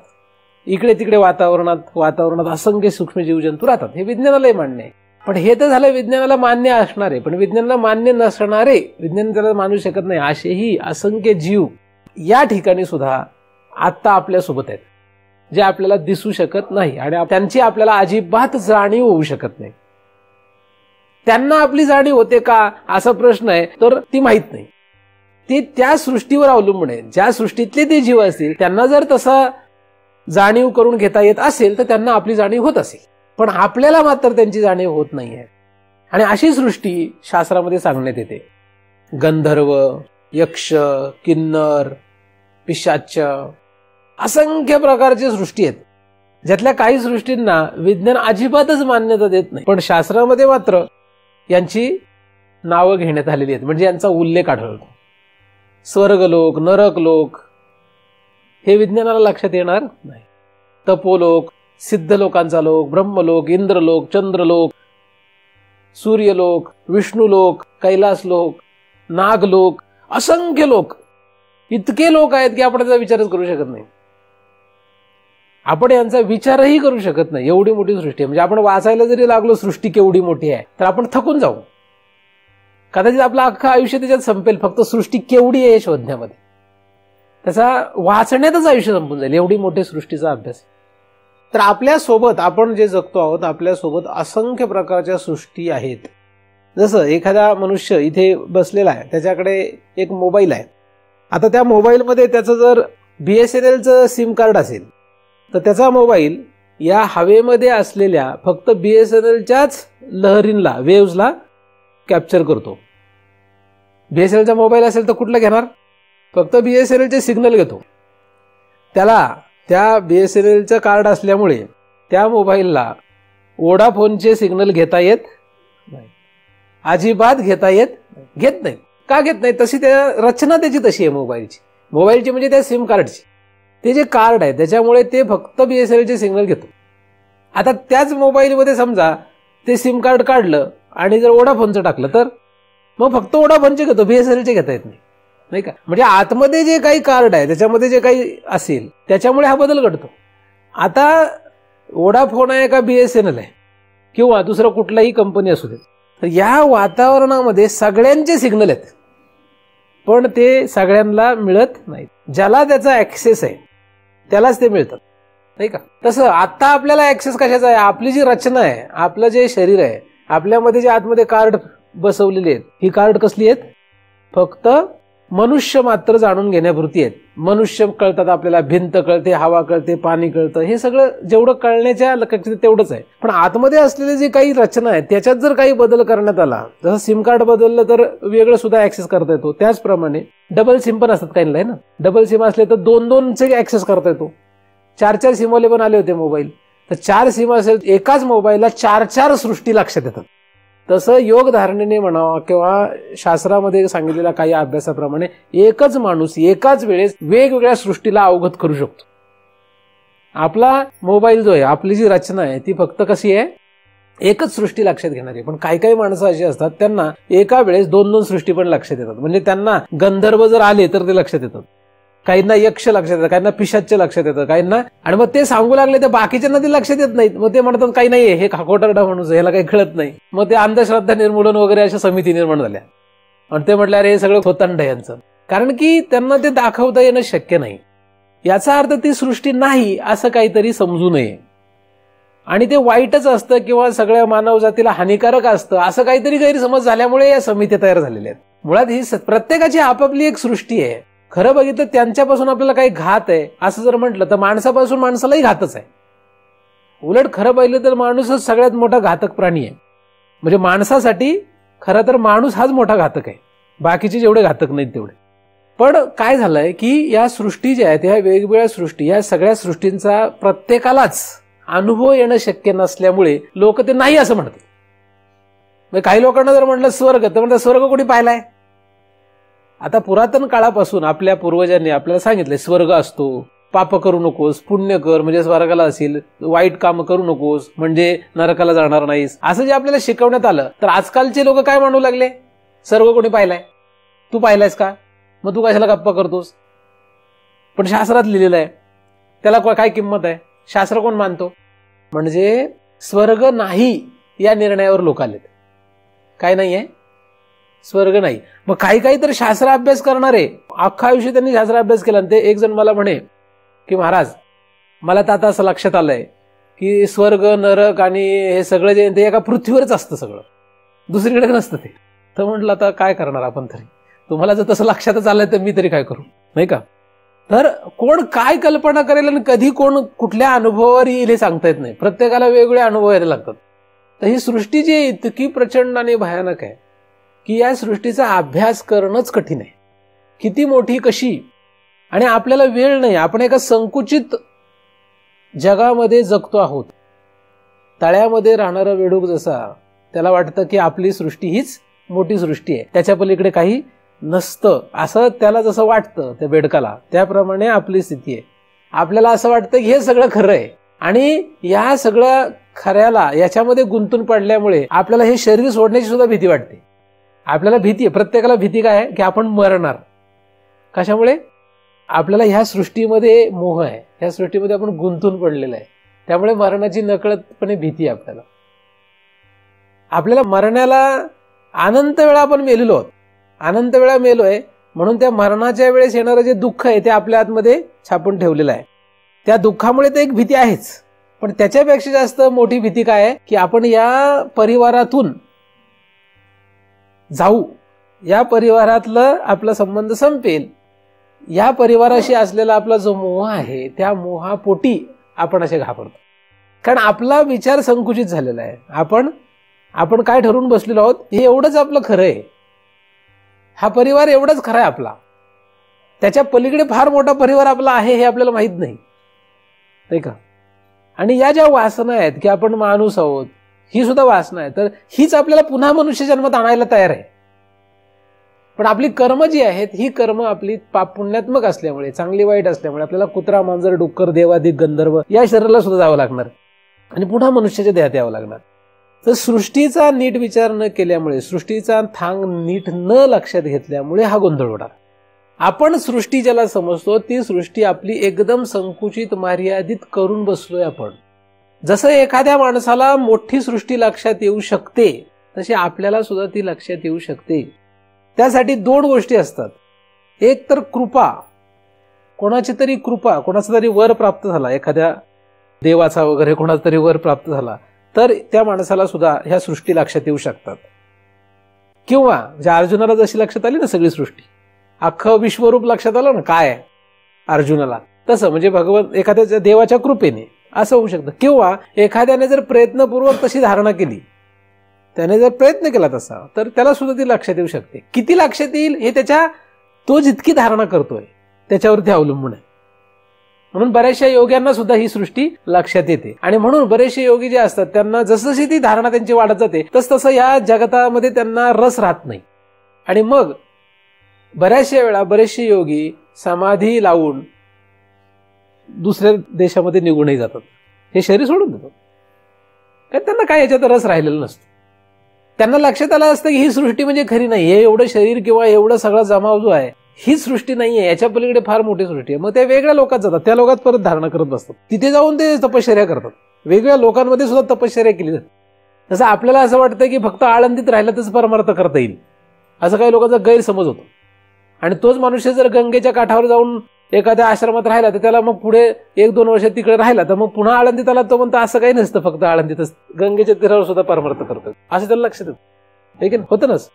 इकडे तिकडे वातावरणात असंख्य सूक्ष्म जीवजंतू राहतात, हे विज्ञानालाही मान्य आहे. पण हे तर झालं विज्ञानाला मान्य असणारे, पण विज्ञानाला मान्य नसणारे, विज्ञान त्याला मानू शकत नाही असेही असंख्य जीव या ठिकाणी सुद्धा आता आपल्यासोबत आहेत, जे आपल्याला दिसू शकत नाही आणि त्यांची आपल्याला अजिबात जाणीव होऊ शकत नाही. त्यांना आपली जाणीव होते का असा प्रश्न आहे, तर ती माहित नाही. ते त्या सृष्टीवर अवलंबून आहे. ज्या सृष्टीतले ते जीव असतील त्यांना जर तसा जाणीव करून घेता येत असेल तर त्यांना आपली जाणीव होत असेल, पण आपल्याला मात्र त्यांची जाणीव होत नाहीये. आणि अशी सृष्टी शास्त्रामध्ये सांगण्यात येते. गंधर्व, यक्ष, किन्नर, पिशाच, असंख्य प्रकारची सृष्टी आहेत, ज्यातल्या काही सृष्टींना विज्ञान अजिबातच मान्यता देत नाही, पण शास्त्रामध्ये मात्र यांची नावं घेण्यात आलेली आहेत, म्हणजे यांचा उल्लेख आढळतो. स्वर्गलोक, नरकलोक हे विज्ञानाला लक्षात येणार नाही. तपोलोक, सिद्ध लोकांचा लोक, ब्रह्मलोक, इंद्रलोक, चंद्रलोक, सूर्यलोक, विष्णुलोक, कैलासलोक, नागलोक, असंख्य लोक, इतके लोक आहेत की आपण त्याचा विचारच करू शकत नाही. आपण यांचा विचारही करू शकत नाही, एवढी मोठी सृष्टी आहे. म्हणजे आपण वाचायला जरी लागलो सृष्टी केवढी मोठी आहे तर आपण थकून जाऊ. कदाचित आपलं अख्खं आयुष्य त्याच्यात संपेल फक्त सृष्टी केवढी आहे हे शोधण्यामध्ये. त्याचा वाचण्यातच आयुष्य संपून जाईल, एवढी मोठी सृष्टीचा अभ्यास. तर आपल्यासोबत आपण जे जगतो आहोत आपल्यासोबत असंख्य प्रकारच्या सृष्टी आहेत. जसं एखादा मनुष्य इथे बसलेला आहे, त्याच्याकडे एक मोबाईल आहे. आता त्या मोबाईलमध्ये त्याचं जर BSNLचं सिम कार्ड असेल तर त्याचा मोबाईल या हवेमध्ये असलेल्या फक्त BSNLच्याच लहरींला, वेव्हजला कॅप्चर करतो. BSNLचा मोबाईल असेल तर कुठला घेणार? फक्त BSNLचे सिग्नल घेतो. त्याला त्या BSNLचं कार्ड असल्यामुळे त्या मोबाईलला वोडाफोनचे सिग्नल घेता येत नाही, अजिबात घेत नाही. का घेत नाही? तशी त्या रचना त्याची तशी आहे मोबाईलची म्हणजे त्या सिम कार्डची. ते जे कार्ड आहे त्याच्यामुळे ते फक्त BSNLचे सिग्नल घेतो. आता त्याच मोबाईलमध्ये समजा ते सिम कार्ड काढलं आणि जर वोडाफोनचं टाकलं तर मग फक्त वोडाफोनचे घेतो, BSNLचे घेता येत नाही का? म्हणजे आतमध्ये जे काही कार्ड आहे त्याच्यामध्ये जे काही असेल त्याच्यामुळे हा बदल घडतो. आता वोडाफोन आहे का BSNL आहे किंवा दुसरं कुठलाही कंपनी असू दे, तर या वातावरणामध्ये सगळ्यांचे सिग्नल आहेत पण ते सगळ्यांना मिळत नाहीत. ज्याला त्याचा ऍक्सेस आहे त्यालाच ते मिळतात, नाही का? तसं आता आपल्याला ऍक्सेस कशाचा आहे? आपली जी रचना आहे, आपलं जे शरीर आहे, आपल्यामध्ये जे आतमध्ये कार्ड बसवलेली आहेत, ही कार्ड कसली आहेत? फक्त मनुष्य मात्र जाणून घेण्यापुरती आहेत. मनुष्य कळतात आपल्याला, भिंत कळते, हवा कळते, पाणी कळतं, हे सगळं जेवढं कळण्याच्या लक्षात तेवढंच आहे. पण आतमध्ये असलेले जे काही रचना आहे त्याच्यात जर काही बदल करण्यात आला, जसं सिम कार्ड बदललं तर वेगळं सुद्धा ऍक्सेस करता येतो, त्याचप्रमाणे डबल सिम पण असतात काही ना. डबल सिम असले तर 2-2चे ऍक्सेस करता येतो. 4-4 सिमवाले पण आले होते मोबाईल, तर 4 सिम असेल एकाच मोबाईलला 4-4 सृष्टी लक्षात येतात. तसं योग धारणेने म्हणावा किंवा शास्त्रामध्ये सांगितलेल्या काही अभ्यासाप्रमाणे एकच माणूस एकाच वेळेस वेगवेगळ्या सृष्टीला अवगत करू शकतो. आपला मोबाईल जो आहे, आपली जी रचना आहे ती फक्त कशी आहे? एकच सृष्टी लक्षात घेणारी. पण काही काही माणसं अशी असतात त्यांना एका वेळेस 2-2 सृष्टी पण लक्षात येतात. म्हणजे त्यांना गंधर्व जर आले तर ते लक्षात येतात, काहींना यक्ष लक्षात येतं, काहींना पिशाच्च लक्षात येतं, काहींना, आणि मग ते सांगू लागले तर बाकीच्यांना ते लक्षात येत नाहीत. मग ते म्हणतात काही नाहीये, हे खोटारडा माणूस आहे, ह्याला काही कळत नाही. मग ते अंधश्रद्धा निर्मूलन वगैरे अशा समिती निर्माण झाल्या आणि ते म्हटलं अरे हे सगळं खोतांड आहे यांचं. कारण की त्यांना ते दाखवता येणं शक्य नाही. याचा अर्थ ती सृष्टी नाही असं काहीतरी समजू नये आणि ते वाईटच असतं किंवा सगळ्या मानव जातीला हानिकारक असतं असं काहीतरी गैरसमज झाल्यामुळे या समित्या तयार झालेल्या आहेत. मुळात ही प्रत्येकाची आपापली एक सृष्टी आहे. खरं बघितलं त्यांच्यापासून आपल्याला काही घात आहे असं जर म्हटलं तर माणसापासून माणसालाही घातच आहे. उलट खरं पाहिलं तर माणूसच सगळ्यात मोठा घातक प्राणी आहे. म्हणजे माणसासाठी खरं तर माणूस हाच मोठा घातक आहे, बाकीचे जेवढे घातक नाहीत तेवढे. पण काय झालंय की या सृष्टी ज्या आहेत, ह्या वेगवेगळ्या सृष्टी, या सगळ्या सृष्टींचा प्रत्येकालाच अनुभव येणं शक्य नसल्यामुळे लोक ते नाही असं म्हणतात. काही लोकांना जर म्हटलं स्वर्ग, तर म्हणतात स्वर्ग कोणी पाहिलाय? आता पुरातन काळापासून आपल्या पूर्वजांनी आपल्याला सांगितलंय स्वर्ग असतो, पाप करू नकोस, पुण्य कर म्हणजे स्वर्गाला असेल, वाईट काम करू नकोस म्हणजे नरकाला जाणार नाहीस, असं जे आपल्याला शिकवण्यात आलं. तर आजकालचे लोक काय म्हणू लागले? स्वर्ग कोणी पाहिलाय? तू पाहिलायस का? मग तू कशाला गप्पा करतोस? पण शास्त्रात लिहिलेलं आहे, त्याला काय किंमत आहे? शास्त्र कोण मानतो? म्हणजे स्वर्ग नाही या निर्णयावर लोक आलेत. काय नाहीये? स्वर्ग नाही. मग काही काही तर शास्त्र अभ्यास करणारे अख्खा आयुष्य त्यांनी शास्त्र अभ्यास केला. ते एक जण मला म्हणे की महाराज मला तर आता असं लक्षात आलंय की स्वर्ग नरक आणि हे सगळं जे ते एका पृथ्वीवरच असतं, सगळं दुसरीकडे नसतं ते. तर म्हटलं आता काय करणार आपण तरी, तुम्हाला जर तसं लक्षातच आलंय तर मी तरी काय करू, नाही का? तर कोण काय कल्पना करेल आणि कधी कोण कुठल्या अनुभवावर येईल हे सांगता येत नाही. प्रत्येकाला वेगवेगळे अनुभव यायला लागतात. तर ही सृष्टी जी इतकी प्रचंड आणि भयानक आहे की या सृष्टीचा अभ्यास करणंच कठीण आहे. किती मोठी, कशी, आणि आपल्याला वेळ नाही. आपण एका संकुचित जगामध्ये जगतो आहोत. तळ्यामध्ये राहणारा बेडूक जसा त्याला वाटतं की आपली सृष्टी हीच मोठी सृष्टी आहे, त्याच्या पलीकडे काही नसतं असं त्याला जसं वाटतं त्या बेडकाला, त्याप्रमाणे आपली स्थिती आहे. आपल्याला असं वाटतं की हे सगळं खरं आहे आणि या सगळ्या खऱ्याला याच्यामध्ये गुंतून पडल्यामुळे आपल्याला हे शरीर सोडण्याची सुद्धा भीती वाटते. आपल्याला भीती आहे, प्रत्येकाला भीती काय आहे की आपण मरणार. कशामुळे? आपल्याला ह्या सृष्टीमध्ये मोह आहे, ह्या सृष्टीमध्ये आपण गुंतून पडलेलं आहे. त्यामुळे मरणाची नकळतपणे भीती आहे आपल्याला. आपल्याला मरण्याला अनंत वेळा आपण मेलेलो आहोत, अनंत वेळा मेलोय, म्हणून त्या मरणाच्या वेळेस येणारं जे दुःख आहे ते आपल्या आतमध्ये छापून ठेवलेलं आहे. त्या दुःखामुळे तर एक भीती आहेच, पण त्याच्यापेक्षा जास्त मोठी भीती काय आहे की आपण या परिवारातून जाऊ, या परिवारातलं आपला संबंध संपेल, या परिवाराशी असलेला आपला जो मोह आहे त्या मोहापोटी आपण असे घाबरतो. कारण आपला विचार संकुचित झालेला आहे. आपण काय ठरवून बसलेलो आहोत, हे एवढंच आपलं खरं आहे, हा परिवार एवढाच खरा आहे आपला, त्याच्या पलीकडे फार मोठा परिवार आपला आहे हे आपल्याला माहित नाही का. आणि या ज्या वासना आहेत की आपण माणूस आहोत, ही सुद्धा वासना आहे, तर हीच आपल्याला पुन्हा मनुष्य जन्मात आणायला तयार आहे. पण आपली कर्म जी आहेत ही कर्म आपली पाप पुण्यात्मक असल्यामुळे, चांगली वाईट असल्यामुळे आपल्याला कुत्रा, मांजर, डुक्कर, देवादिक, गंधर्व या शरीराला सुद्धा जावं लागणार आणि पुन्हा मनुष्याच्या देहात यावं लागणार. तर सृष्टीचा नीट विचार न केल्यामुळे, सृष्टीचा थांग नीट न लक्षात घेतल्यामुळे हा गोंधळ होणार. आपण सृष्टी ज्याला समजतो ती सृष्टी आपली एकदम संकुचित, मर्यादित करून बसलोय आपण. जसं एखाद्या माणसाला मोठी सृष्टी लक्षात येऊ शकते तशी आपल्याला सुद्धा ती लक्षात येऊ शकते. त्यासाठी दोन गोष्टी असतात. एक तर कृपा, कोणाची तरी कृपा, कोणाचा तरी वर प्राप्त झाला, एखाद्या देवाचा वगैरे कोणाचा तरी वर प्राप्त झाला, तर त्या माणसाला सुद्धा ह्या सृष्टी लक्षात येऊ शकतात. किंवा म्हणजे अर्जुनाला जशी लक्षात आली ना सगळी सृष्टी, अख्खं विश्वरूप लक्षात आलं ना काय आहे अर्जुनाला, तसं म्हणजे भगवंत एखाद्या देवाच्या कृपेने असं होऊ शकतं. किंवा एखाद्याने जर प्रयत्नपूर्वक तशी धारणा केली, त्याने जर प्रयत्न केला तसा, तर त्याला सुद्धा ती लक्षात येऊ शकते. किती लक्षात येईल हे तो जितकी धारणा करतोय त्याच्यावरती अवलंबून आहे. म्हणून बऱ्याचशा योग्यांना सुद्धा ही सृष्टी लक्षात येते. आणि म्हणून बरेचसे योगी जे असतात त्यांना जसजशी ती धारणा त्यांची वाढत जाते तसं या जगतामध्ये त्यांना रस राहत नाही. आणि मग बऱ्याचशा वेळा बरेचसे योगी समाधी लावून दुसऱ्या देशामध्ये निघूनही जातात, हे शरीर सोडून देतात. कारण त्यांना काय याच्यात रस राहिलेला नसतो. त्यांना लक्षात आलं असतं की ही सृष्टी म्हणजे खरी नाही, हे एवढं शरीर किंवा एवढं सगळा जमाव जो आहे ही सृष्टी नाहीये, याच्या पलीकडे फार मोठी सृष्टी आहे. मग त्या वेगळ्या लोकात जातात, त्या लोकात परत धारणा करत बसतात, तिथे जाऊन ते तपश्चर्या करतात. वेगवेगळ्या लोकांमध्ये सुद्धा तपश्चर्या केली जाते. जसं आपल्याला असं वाटतं की फक्त आळंदीत राहिलं तरच परमार्थ करता येईल, असं काही लोकांचा गैरसमज होतो. आणि तोच मनुष्य जर गंगेच्या काठावर जाऊन एखाद्या आश्रमात राहिला तर त्याला मग पुढे 1-2 वर्ष तिकडे राहिला तर मग पुन्हा आळंदीत आला, तो म्हणतो असं काही नसतं, फक्त आळंदीतच गंगेच्या तीरावर सुद्धा परमार्थ करतो, असं त्याला लक्षात येतं. हे की होतं नस.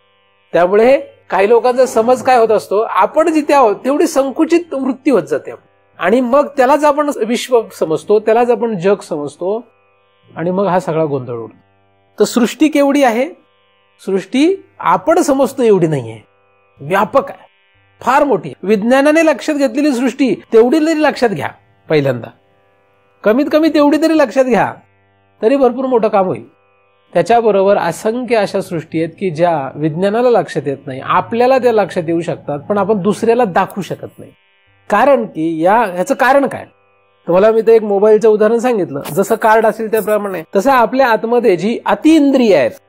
त्यामुळे काही लोकांचा समज काय होत असतो, आपण जिथे आहोत तेवढी संकुचित वृत्ती होत जाते आणि मग त्यालाच आपण विश्व समजतो, त्यालाच आपण जग समजतो आणि मग हा सगळा गोंधळ उडतो. तर सृष्टी केवढी आहे? सृष्टी आपण समजतो एवढी नाहीये, व्यापक आहे, फार मोठी. विज्ञानाने लक्षात घेतलेली सृष्टी तेवढी तरी लक्षात घ्या, पहिल्यांदा कमीत कमी तेवढी तरी लक्षात घ्या, तरी भरपूर मोठं काम होईल. त्याच्याबरोबर असंख्य अशा सृष्टी आहेत की ज्या विज्ञानाला लक्षात येत नाही, आपल्याला त्या लक्षात येऊ शकतात पण आपण दुसऱ्याला दाखवू शकत नाही. कारण की ह्याचं कारण काय? तुम्हाला मी तर एक मोबाईलचं उदाहरण सांगितलं, जसं कार्ड असेल त्याप्रमाणे तसं आपल्या आतमध्ये जी अतिइंद्रिय आहेत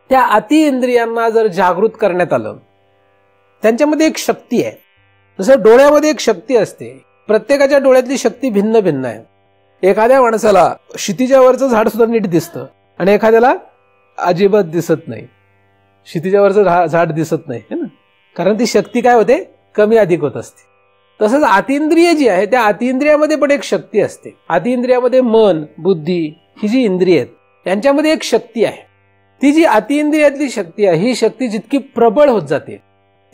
त्या अतिइंद्रियांना जर जागृत करण्यात आलं, त्यांच्यामध्ये एक शक्ती आहे. जसं डोळ्यामध्ये एक शक्ती असते, प्रत्येकाच्या डोळ्यातली शक्ती भिन्न भिन्न आहे. एखाद्या माणसाला क्षितिजावरचं झाड सुद्धा नीट दिसतं आणि एखाद्याला अजिबात दिसत नाही, क्षितिजावरचं झाड दिसत नाही, है ना, कारण ती शक्ती काय होते, कमी अधिक होत असते. तसंच अतिइंद्रिय जी आहे त्या अतिइंद्रियामध्ये पण एक शक्ती असते. अतिइंद्रियामध्ये मन, बुद्धी ही जी इंद्रिय आहेत त्यांच्यामध्ये एक शक्ती आहे. ती जी अतिइंद्रियातली शक्ती आहे ही शक्ती जितकी प्रबळ होत जाते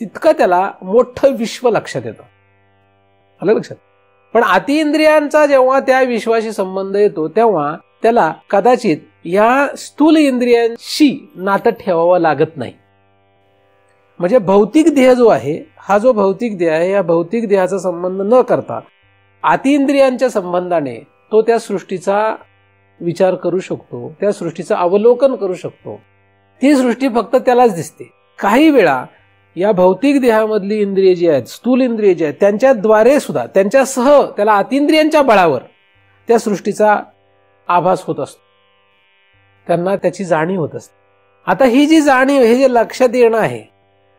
तितकं त्याला मोठं विश्व लक्षात येतं. आलं लक्षात? पण अतिइंद्रियांचा जेव्हा त्या विश्वाशी संबंध येतो तेव्हा त्याला कदाचित या स्थूल इंद्रियांशी नातं ठेवावं लागत नाही. म्हणजे भौतिक देह जो आहे, हा जो भौतिक देह आहे, या भौतिक देहाचा संबंध न करता अतिइंद्रियांच्या संबंधाने तो त्या सृष्टीचा विचार करू शकतो, त्या सृष्टीचं अवलोकन करू शकतो. ती सृष्टी फक्त त्यालाच दिसते. काही वेळा या भौतिक देहामधली इंद्रिय जी आहेत, स्थूल इंद्रिय जी आहेत, त्यांच्याद्वारे सुद्धा त्यांच्यासह त्याला अतिइंद्रियांच्या बळावर त्या सृष्टीचा आभास होत असतो, त्यांना त्याची जाणीव होत असते. आता ही जी जाणीव, हे जे लक्षात येणं आहे,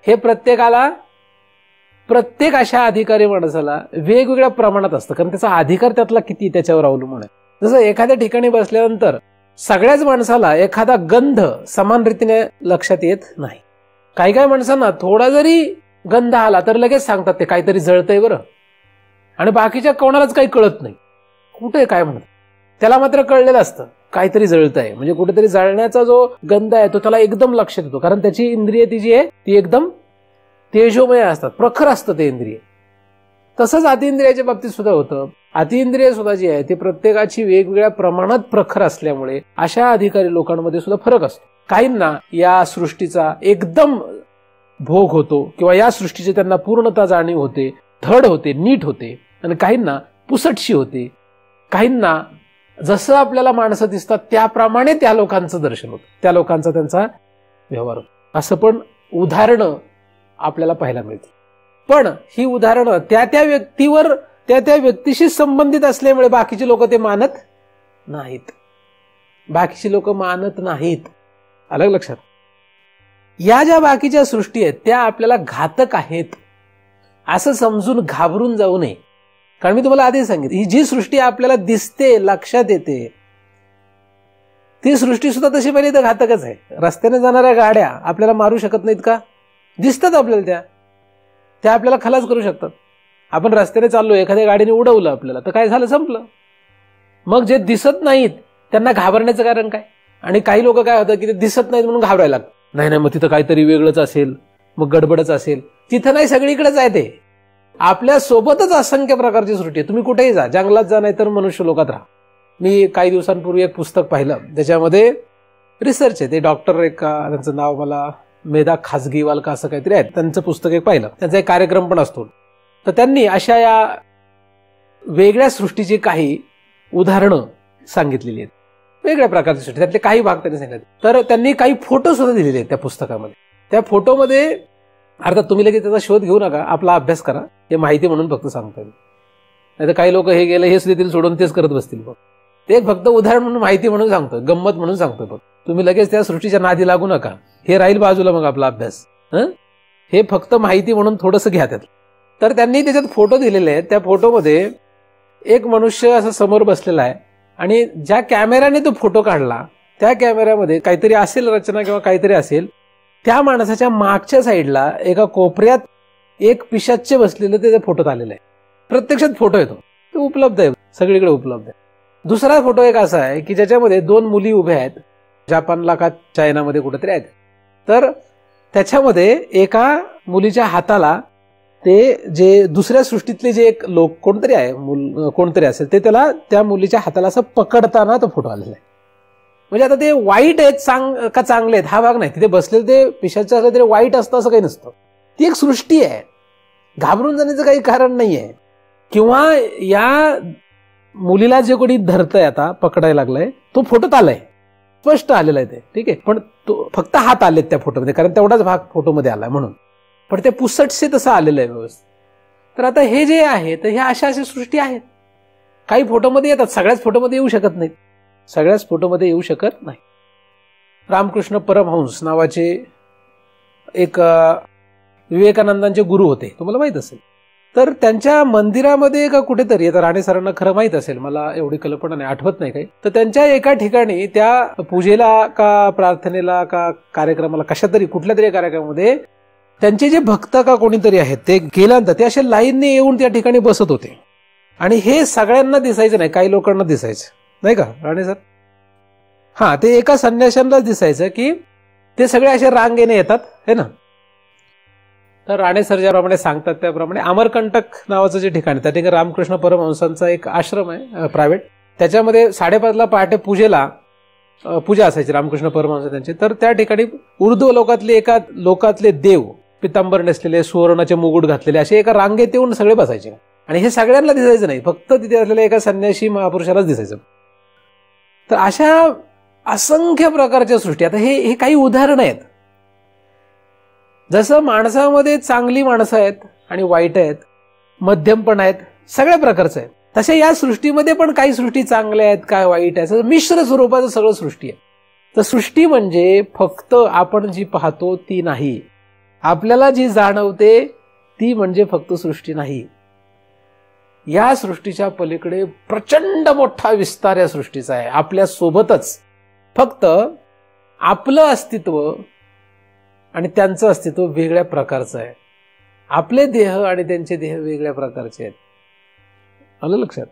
हे प्रत्येकाला प्रत्येक अशा अधिकारी माणसाला वेगवेगळ्या प्रमाणात असतं, कारण त्याचा अधिकार त्यातला किती त्याच्यावर अवलंबून आहे. जसं एखाद्या ठिकाणी बसल्यानंतर सगळ्याच माणसाला एखादा गंध समान रीतीने लक्षात येत नाही. काही काही माणसांना थोडा जरी गंध आला तर लगेच सांगतात ते काहीतरी जळतंय बरं, आणि बाकीच्या कोणालाच काही कळत नाही कुठे काय म्हणत. त्याला मात्र कळलेलं असतं काहीतरी जळतंय, म्हणजे कुठेतरी जळण्याचा जो गंध आहे तो त्याला एकदम लक्षात येतो, कारण त्याची इंद्रिय ती जी आहे ती एकदम तेजोमय असतात, प्रखर असतं ते इंद्रिय. तसंच अतिइंद्रियाच्या बाबतीत सुद्धा होतं. अतिइंद्रिय सुद्धा जी आहे ती प्रत्येकाची वेगवेगळ्या प्रमाणात प्रखर असल्यामुळे अशा अधिकारी लोकांमध्ये सुद्धा फरक असतो. काहींना या सृष्टीचा एकदम भोग होतो किंवा या सृष्टीची त्यांना पूर्णता जाणीव होते, धड होते, नीट होते, आणि काहींना पुसटशी होते. काहींना जसं आपल्याला माणसं दिसतात त्याप्रमाणे त्या लोकांचं दर्शन होतं, त्या लोकांचा त्यांचा व्यवहार होतो. असं पण उदाहरणं आपल्याला पाहायला मिळते. पण ही उदाहरणं त्या त्या व्यक्तीवर त्या त्या व्यक्तीशी संबंधित असल्यामुळे बाकीचे लोक ते मानत नाहीत. बाकीची लोक मानत नाहीत. अलग लक्षात. या ज्या बाकीच्या सृष्टी आहेत त्या आपल्याला घातक आहेत असं समजून घाबरून जाऊ नये. कारण मी तुम्हाला आधी सांगितलं, ही जी सृष्टी आपल्याला दिसते, लक्षात येते, ती सृष्टी सुद्धा तशी पहिले तर घातकच आहे. रस्त्याने जाणाऱ्या गाड्या आपल्याला मारू शकत नाहीत का? दिसतात आपल्याला, त्या आपल्याला खलास करू शकतात. आपण रस्त्याने चाललो, एखाद्या गाडीने उडवलं आपल्याला तर काय झालं, संपलं. मग जे दिसत नाहीत त्यांना घाबरण्याचं कारण काय? आणि काही लोक काय होतं की ते दिसत नाहीत म्हणून घाबरायला लागतात. नाही मग तिथं काहीतरी वेगळंच असेल, मग गडबडच असेल. तिथं नाही, सगळीकडेच आहे ते. आपल्या सोबतच असंख्य प्रकारची सृष्टी आहे. तुम्ही कुठेही जा, जंगलात जा, नाही तर मनुष्य लोकात राहा. मी काही दिवसांपूर्वी एक पुस्तक पाहिलं, त्याच्यामध्ये रिसर्च आहे. ते डॉक्टर एक, त्यांचं नाव मला मेधा खाजगीवाल का असं काहीतरी आहे, त्यांचं पुस्तक एक पाहिलं. त्यांचा एक कार्यक्रम पण असतो. तर त्यांनी अशा या वेगळ्या सृष्टीची काही उदाहरणं सांगितलेली आहेत, वेगळ्या प्रकारची सृष्टी. त्यातले काही भाग त्यांनी सांगितले. तर त्यांनी काही फोटो सुद्धा दिलेले आहेत त्या पुस्तकामध्ये. त्या फोटोमध्ये अर्थात तुम्ही लगेच त्याचा शोध घेऊ नका, आपला अभ्यास करा. हे माहिती म्हणून फक्त सांगतोय. नाही तर काही लोक हे गेलं हे सुद्धा सोडून तेच करत बसतील. ते फक्त उदाहरण म्हणून, माहिती म्हणून सांगतोय, गंमत म्हणून सांगतोय. बघ, तुम्ही लगेच त्या सृष्टीच्या नादी लागू नका. हे राहील बाजूला मग आपला अभ्यास. हे फक्त माहिती म्हणून थोडंसं घ्या त्यात. तर त्यांनी त्याच्यात फोटो दिलेले आहेत. त्या फोटोमध्ये एक मनुष्य असं समोर बसलेला आहे, आणि ज्या कॅमेऱ्याने तो फोटो काढला त्या कॅमेऱ्यामध्ये काहीतरी असेल रचना किंवा काहीतरी असेल. त्या माणसाच्या मागच्या साईडला एका कोपऱ्यात एक पिशाच्च बसलेलं त्याच्या फोटोत आलेलं आहे. प्रत्यक्षात फोटो येतो, तो उपलब्ध आहे, सगळीकडे उपलब्ध आहे. दुसरा फोटो एक असा आहे की ज्याच्यामध्ये दोन मुली उभ्या आहेत, जपानला का चायनामध्ये कुठेतरी आहेत. तर त्याच्यामध्ये एका मुलीच्या हाताला ते जे दुसऱ्या सृष्टीतले जे एक लोक कोणतरी आहे, कोणतरी असेल, ते त्याला त्या मुलीच्या हाताला असं पकडताना तो फोटो आलेला आहे. म्हणजे आता ते वाईट आहेत का चांगले आहेत हा भाग नाही. तिथे बसलेले ते पिशाचं असलं तरी वाईट असतं असं काही नसतं. ती एक सृष्टी आहे, घाबरून जाण्याचं काही कारण नाही आहे. किंवा या मुलीला जे कोणी धरतंय, आता पकडायला लागलाय, तो फोटोत आलाय, स्पष्ट आलेला आहे ते, ठीक आहे. पण तो फक्त हात आलेत त्या फोटोमध्ये, कारण तेवढाच भाग फोटोमध्ये आलाय म्हणून. पण ते पुसटसे तसं आलेलं आहे व्यवस्थित. तर आता हे जे आहे तर ह्या अशा सृष्टी आहेत. काही फोटोमध्ये येतात, सगळ्याच फोटोमध्ये येऊ शकत नाहीत, सगळ्याच फोटोमध्ये येऊ शकत नाही. रामकृष्ण परमहंस नावाचे एक विवेकानंदांचे गुरु होते, तुम्हाला माहित असेल. तर त्यांच्या मंदिरामध्ये का कुठेतरी, आता राणे सरांना खरं माहित असेल, मला एवढी कल्पना नाही, आठवत नाही काही. तर त्यांच्या एका ठिकाणी त्या पूजेला का प्रार्थनेला का कार्यक्रमाला, कशा तरी कुठल्या तरी कार्यक्रमामध्ये त्यांचे जे भक्त का कोणीतरी आहेत ते गेल्यानंतर ते असे लाईनने येऊन त्या ठिकाणी बसत होते. आणि हे सगळ्यांना दिसायचं नाही, काही लोकांना दिसायचं नाही का राणे सर? हा, ते एका संन्याशांनाच दिसायचं की ते सगळे असे रांगेने येतात, है ना. तर राणे सर ज्याप्रमाणे सांगतात त्याप्रमाणे अमरकंटक नावाचं जे ठिकाण आहे त्या ठिकाणी रामकृष्ण परमहंसांचा एक आश्रम आहे प्रायव्हेट. त्याच्यामध्ये 5:30 पहाटे पूजा असायची रामकृष्ण परमहंस त्यांची. तर त्या ठिकाणी उर्दू लोकातले देव, पितांबर नेसलेले, सुवर्णाचे मुकुट घातलेले, असे एका रांगेत येऊन सगळे बसायचे. आणि हे सगळ्यांना दिसायचं नाही, फक्त तिथे असलेल्या एका संन्यासी महापुरुषालाच दिसायचं. तर अशा असंख्य प्रकारच्या सृष्टी. आता हे काही उदाहरणं आहेत. जसं माणसामध्ये चांगली माणसं आहेत आणि वाईट आहेत, मध्यम पण आहेत, सगळ्या प्रकारचं आहे, तसे या सृष्टीमध्ये पण काही सृष्टी चांगल्या आहेत, काय वाईट आहे, मिश्र स्वरूपाचं सगळं सृष्टी आहे. तर सृष्टी म्हणजे फक्त आपण जी पाहतो ती नाही, आपल्याला जी जाणवते ती म्हणजे फक्त सृष्टी नाही. या सृष्टीच्या पलीकडे प्रचंड मोठा विस्तार या सृष्टीचा आहे. आपल्या सोबतच फक्त आपलं अस्तित्व आणि त्यांचं अस्तित्व वेगळ्या प्रकारचं आहे. आपले देह आणि त्यांचे देह वेगळ्या प्रकारचे आहेत. आलं लक्षात?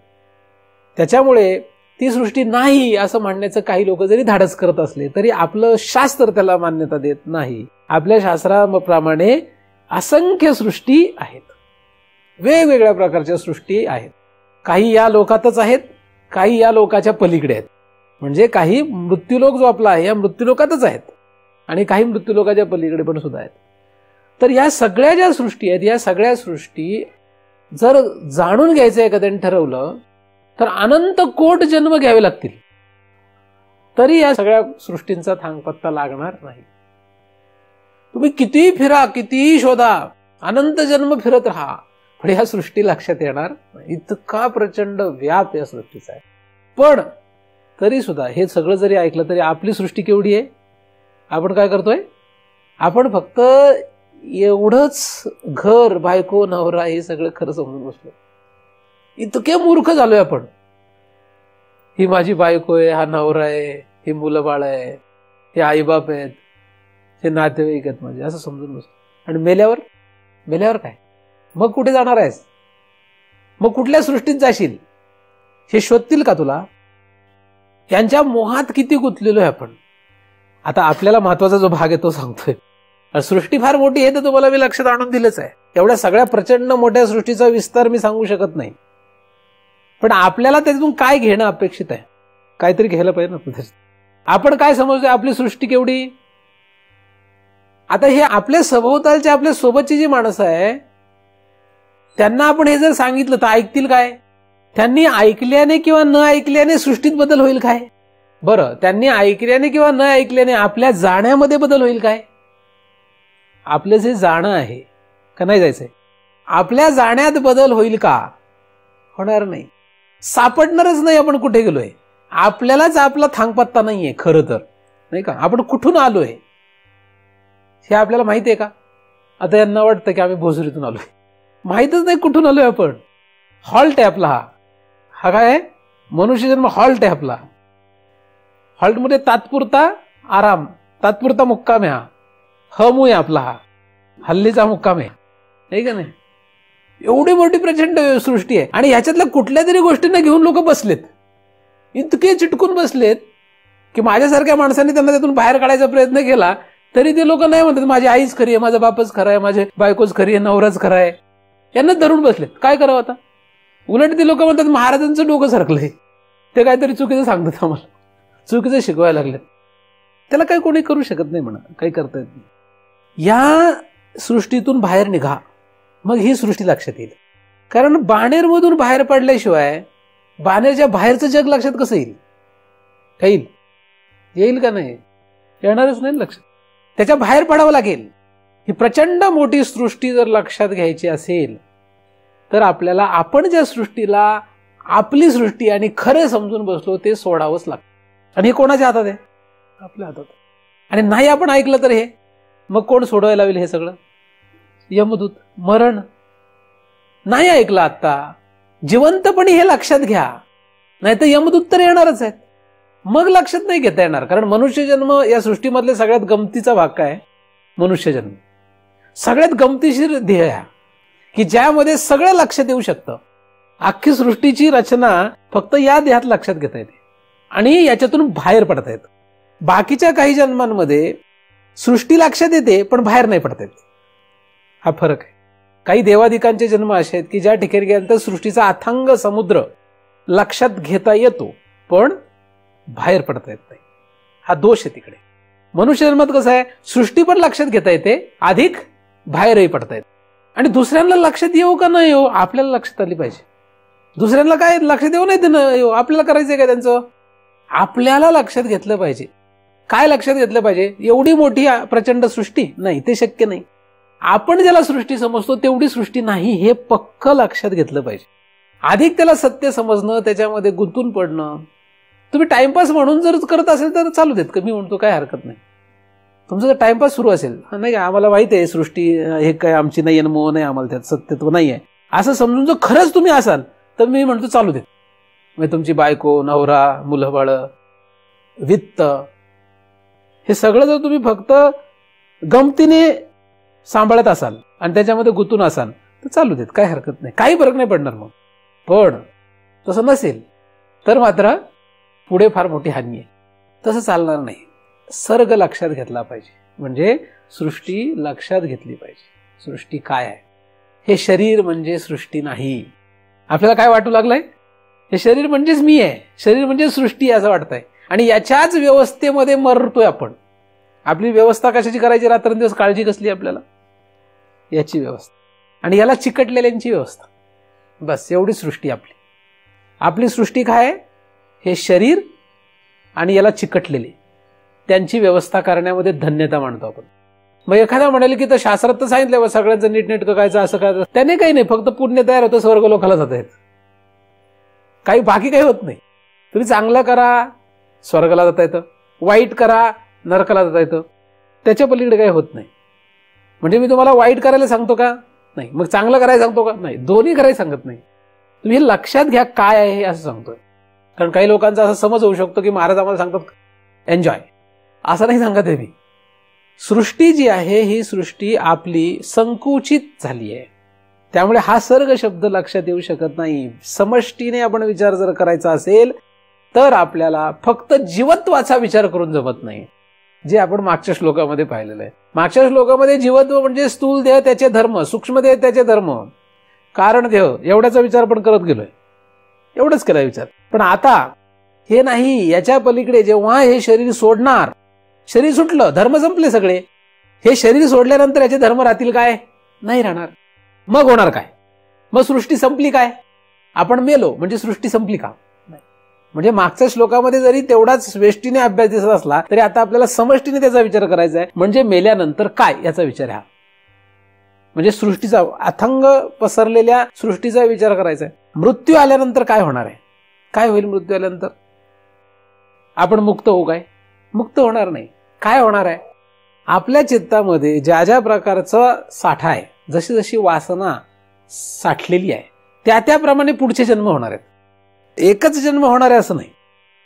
त्याच्यामुळे ती सृष्टी नाही असं म्हणण्याचं काही लोक जरी धाडस करत असले तरी आपलं शास्त्र त्याला मान्यता देत नाही. आपल्या शास्त्राप्रमाणे असंख्य सृष्टी आहेत, वेगवेगळ्या प्रकारच्या सृष्टी आहेत. काही या लोकातच आहेत, काही या लोकाच्या पलीकडे आहेत. म्हणजे काही मृत्यूलोक जो आपला आहे या मृत्यूलोकातच आहेत आणि काही मृत्यूलोकाच्या पलीकडे पण सुद्धा आहेत. तर या सगळ्या ज्या सृष्टी आहेत या सगळ्या सृष्टी जर जाणून घ्यायचं एखाद्याने ठरवलं तर अनंत कोट जन्म घ्यावे लागतील, तरी या सगळ्या सृष्टींचा थांगपत्ता लागणार नाही. तुम्ही कितीही फिरा, कितीही शोधा, अनंत जन्म फिरत राहा, पण या सृष्टी लक्षात येणार नाही. इतका प्रचंड व्याप या सृष्टीचा आहे. पण तरी सुद्धा हे सगळं जरी ऐकलं तरी आपली सृष्टी केवढी आहे? आपण काय करतोय? आपण फक्त एवढंच घर, बायको, नवरा हे सगळं खरं समजून बसलो. इतके मूर्ख झालोय आपण. ही माझी बायको आहे, हा नवरा आहे, ही मुलं बाळ आहे, हे आईबाप आहेत, हे नातेवाईक आहेत माझे, असं समजून बसलो. आणि मेल्यावर काय? मग कुठे जाणार आहेस? मग कुठल्या सृष्टीत जाशील? हे शोधतील का तुला? यांच्या मोहात किती गुंतलेलो आहे आपण. आता आपल्याला महत्वाचा जो भाग आहे तो सांगतोय. सृष्टी फार मोठी आहे तर तुम्हाला मी लक्षात आणून दिलंच आहे. एवढ्या सगळ्या प्रचंड मोठ्या सृष्टीचा विस्तार मी सांगू शकत नाही. पण आपल्याला त्यातून काय घेणं अपेक्षित आहे? काहीतरी घ्यायला पाहिजे ना. आपण काय समजतोय आपली सृष्टी केवढी? आता हे आपल्या सभोवतालचे आपल्या सोबतची जी माणसं आहे त्यांना आपण हे जर सांगितलं तर ऐकतील काय? त्यांनी ऐकल्याने किंवा न ऐकल्याने सृष्टीत बदल होईल काय? बरं, त्यांनी ऐकल्याने किंवा न ऐकल्याने आपल्या जाण्यामध्ये बदल होईल काय? आपलं जे जाणं आहे का नाही जायचंय, आपल्या जाण्यात बदल होईल का? होणार नाही. सापडणारच नाही आपण कुठे गेलोय. आपल्यालाच आपला थांगपत्ता नाहीये खरं तर, नाही का? आपण कुठून आलोय हे आपल्याला माहिती आहे का? आता यांना वाटतं की आम्ही भोसरीतून आलोय, माहितच नाही कुठून आलोय आपण. हॉल्ट आहे आपला हा काय आहे? मनुष्य जन्म हॉल्ट आहे आपला. हॉल्टमध्ये तात्पुरता आराम, तात्पुरता मुक्काम आहे. हा हमू आहे आपला, हा हल्लीचा मुक्काम आहे, नाही का? नाही, एवढी मोठी प्रचंड सृष्टी आहे आणि ह्याच्यातल्या कुठल्या तरी गोष्टींना घेऊन लोक बसलेत, इतके चिटकून बसलेत की माझ्यासारख्या माणसाने त्यांना त्यातून बाहेर काढायचा प्रयत्न केला तरी ते लोक नाही म्हणतात माझी आईच खरी आहे, माझा बापच खरा आहे, माझे बायकोच खरी आहे, नवराच खरा आहे. यांना धरून बसलेत. काय करावं आता? उलट ते लोक म्हणतात महाराजांचं डोकं सरकलंय, ते काहीतरी चुकीचं सांगतात आम्हाला, चुकीचं शिकवायला लागलेत. त्याला काही कोणी करू शकत नाही म्हणा, काही करता येत नाही. या सृष्टीतून बाहेर निघा, मग ही सृष्टी लक्षात येईल. कारण बाणेरमधून बाहेर पडल्याशिवाय बाणेरच्या बाहेरचं जग लक्षात कसं येईल? येईल? येईल का नाही? येणारच नाही लक्षात. त्याच्या बाहेर पडावं लागेल. ही प्रचंड मोठी सृष्टी जर लक्षात घ्यायची असेल तर आपल्याला आपण ज्या सृष्टीला आपली सृष्टी आणि खरं समजून बसलो ते सोडावंच लागतं. आणि हे कोणाच्या हातात आहे? आपल्या हातात. आणि नाही आपण ऐकलं तर हे मग कोण सोडवायला लावेल हे सगळं? यमदूत. मरण. नाही ऐकलं आता जिवंतपणी हे लक्षात घ्या, नाही तर यमदूत तर येणारच आहेत. मग लक्षात नाही घेता येणार. कारण मनुष्य जन्म या सृष्टीमधले सगळ्यात गमतीचा भाग काय? मनुष्य जन्म सगळ्यात गमतीशीर ध्येय आहे की ज्यामध्ये सगळं लक्षात येऊ शकतं. अख्खी सृष्टीची रचना फक्त या देहात लक्षात घेता येते आणि याच्यातून बाहेर पडता येतं. बाकीच्या काही जन्मांमध्ये सृष्टी लक्षात येते पण बाहेर नाही पडता येत. हा फरक आहे. काही देवादिकांचे जन्म असे आहेत की ज्या ठिकाणी गेल्यानंतर सृष्टीचा अथांग समुद्र लक्षात घेता येतो पण बाहेर पडता येत नाही. हा दोष आहे तिकडे. मनुष्य जन्मात कसं आहे? सृष्टी पण लक्षात घेता येते, अधिक बाहेरही पडता येते. आणि दुसऱ्यांना लक्षात येऊ का नाही येऊ आपल्याला लक्षात आली पाहिजे. दुसऱ्यांना काय लक्षात येऊ नाही येऊ, आपल्याला करायचंय काय त्यांचं? आपल्याला लक्षात घेतलं पाहिजे. काय लक्षात घेतलं पाहिजे? एवढी मोठी प्रचंड सृष्टी नाही, ते शक्य नाही. आपण ज्याला सृष्टी समजतो तेवढी सृष्टी नाही हे पक्क लक्षात घेतलं पाहिजे. अधिक त्याला सत्य समजणं, त्याच्यामध्ये गुंतून पडणं. तुम्ही टाइमपास म्हणून जर करत असेल तर चालू देत, मी म्हणतो काय हरकत नाही. तुमचा जर टाइमपास सुरू असेल, नाही आम्हाला माहिती आहे सृष्टी हे काय आमची नाही, मोह नाही, आम्हाला त्यात सत्यत्व नाही आहे, असं समजून जर खरंच तुम्ही असाल तर मी म्हणतो चालू देत. म्हणजे तुमची बायको, नवरा, मुलं बाळं, वित्त, हे सगळं जर तुम्ही फक्त गमतीने सांभाळत असाल आणि त्याच्यामध्ये गुंतून असाल तर चालू देत, काही हरकत नाही, काही फरक नाही पडणार. मग पण तसं नसेल तर मात्र पुढे फार मोठी हानी आहे. तसं चालणार नाही. सर्ग लक्षात घेतला पाहिजे, म्हणजे सृष्टी लक्षात घेतली पाहिजे. सृष्टी काय आहे? हे शरीर म्हणजे सृष्टी नाही. आपल्याला काय वाटू लागलंय? हे शरीर म्हणजेच मी आहे, शरीर म्हणजे सृष्टी आहे असं वाटतंय, आणि याच्याच व्यवस्थेमध्ये मरतोय आपण. आपली व्यवस्था कशाची करायची? रात्रंदिवस काळजी कसली आपल्याला? याची व्यवस्था, आणि याला चिकटलेल्यांची व्यवस्था. बस एवढी सृष्टी आपली. आपली सृष्टी काय आहे? हे शरीर आणि याला चिकटलेले, त्यांची व्यवस्था करण्यामध्ये धन्यता मानतो आपण. मग एखादा म्हणाले की तर शास्त्रात तर सांगितलं सगळ्यांचं नीटनेटकं करायचं, असं करायचं, त्याने काही नाही, फक्त पुण्य तयार होतं, स्वर्ग लोकाला जात आहेत, काही बाकी काही होत नाही. तुम्ही चांगलं करा, स्वर्गाला जाता येतं, वाईट करा, नरकाला जाता येतं, त्याच्या पलीकडे काही होत नाही. म्हणजे मी तुम्हाला वाईट करायला सांगतो का? नाही. मग चांगलं करायला सांगतो का? नाही. दोन्ही करायला सांगत नाही. तुम्ही हे लक्षात घ्या काय आहे हे असं सांगतोय. कारण काही लोकांचा असा समज होऊ शकतो की महाराज आम्हाला सांगतात एन्जॉय, असं नाही सांगत आहे मी. सृष्टी जी आहे ही सृष्टी आपली संकुचित झाली आहे, त्यामुळे हा सर्ग शब्द लक्षात येऊ शकत नाही. समष्टीने आपण विचार जर करायचा असेल तर आपल्याला फक्त जीवत्वाचा विचार करून जमत नाही, जे आपण मागच्या श्लोकामध्ये पाहिलेलं आहे. मागच्या श्लोकामध्ये जीवत्व म्हणजे स्थूल देह त्याचे धर्म, सूक्ष्म देह त्याचे धर्म, कारण देह एवढ्याचा विचार पण करत गेलोय, एवढंच केला विचार. पण आता हे नाही, याच्या पलीकडे जेव्हा हे शरीर सोडणार, शरीर सुटलं, धर्म संपले सगळे. हे शरीर सोडल्यानंतर याचे धर्म राहतील काय? नाही राहणार. मग होणार काय? मग सृष्टी संपली काय? आपण मेलो म्हणजे सृष्टी संपली का? नाही. म्हणजे मागच्या श्लोकामध्ये जरी तेवढाच वेष्टीने अभ्यास दिसत असला तरी आता आपल्याला समष्टीने त्याचा विचार करायचा आहे, म्हणजे मेल्यानंतर काय याचा विचार हा. म्हणजे सृष्टीचा, अथंग पसरलेल्या सृष्टीचा विचार करायचा आहे. मृत्यू आल्यानंतर काय होणार आहे? काय होईल मृत्यू आल्यानंतर? आपण मुक्त होऊ काय? मुक्त होणार नाही. काय होणार आहे? आपल्या चित्तामध्ये ज्या ज्या प्रकारचा साठा आहे, जशी जशी वासना साठलेली आहे त्या त्याप्रमाणे पुढचे जन्म होणार आहेत. एकच जन्म होणार आहे असं नाही.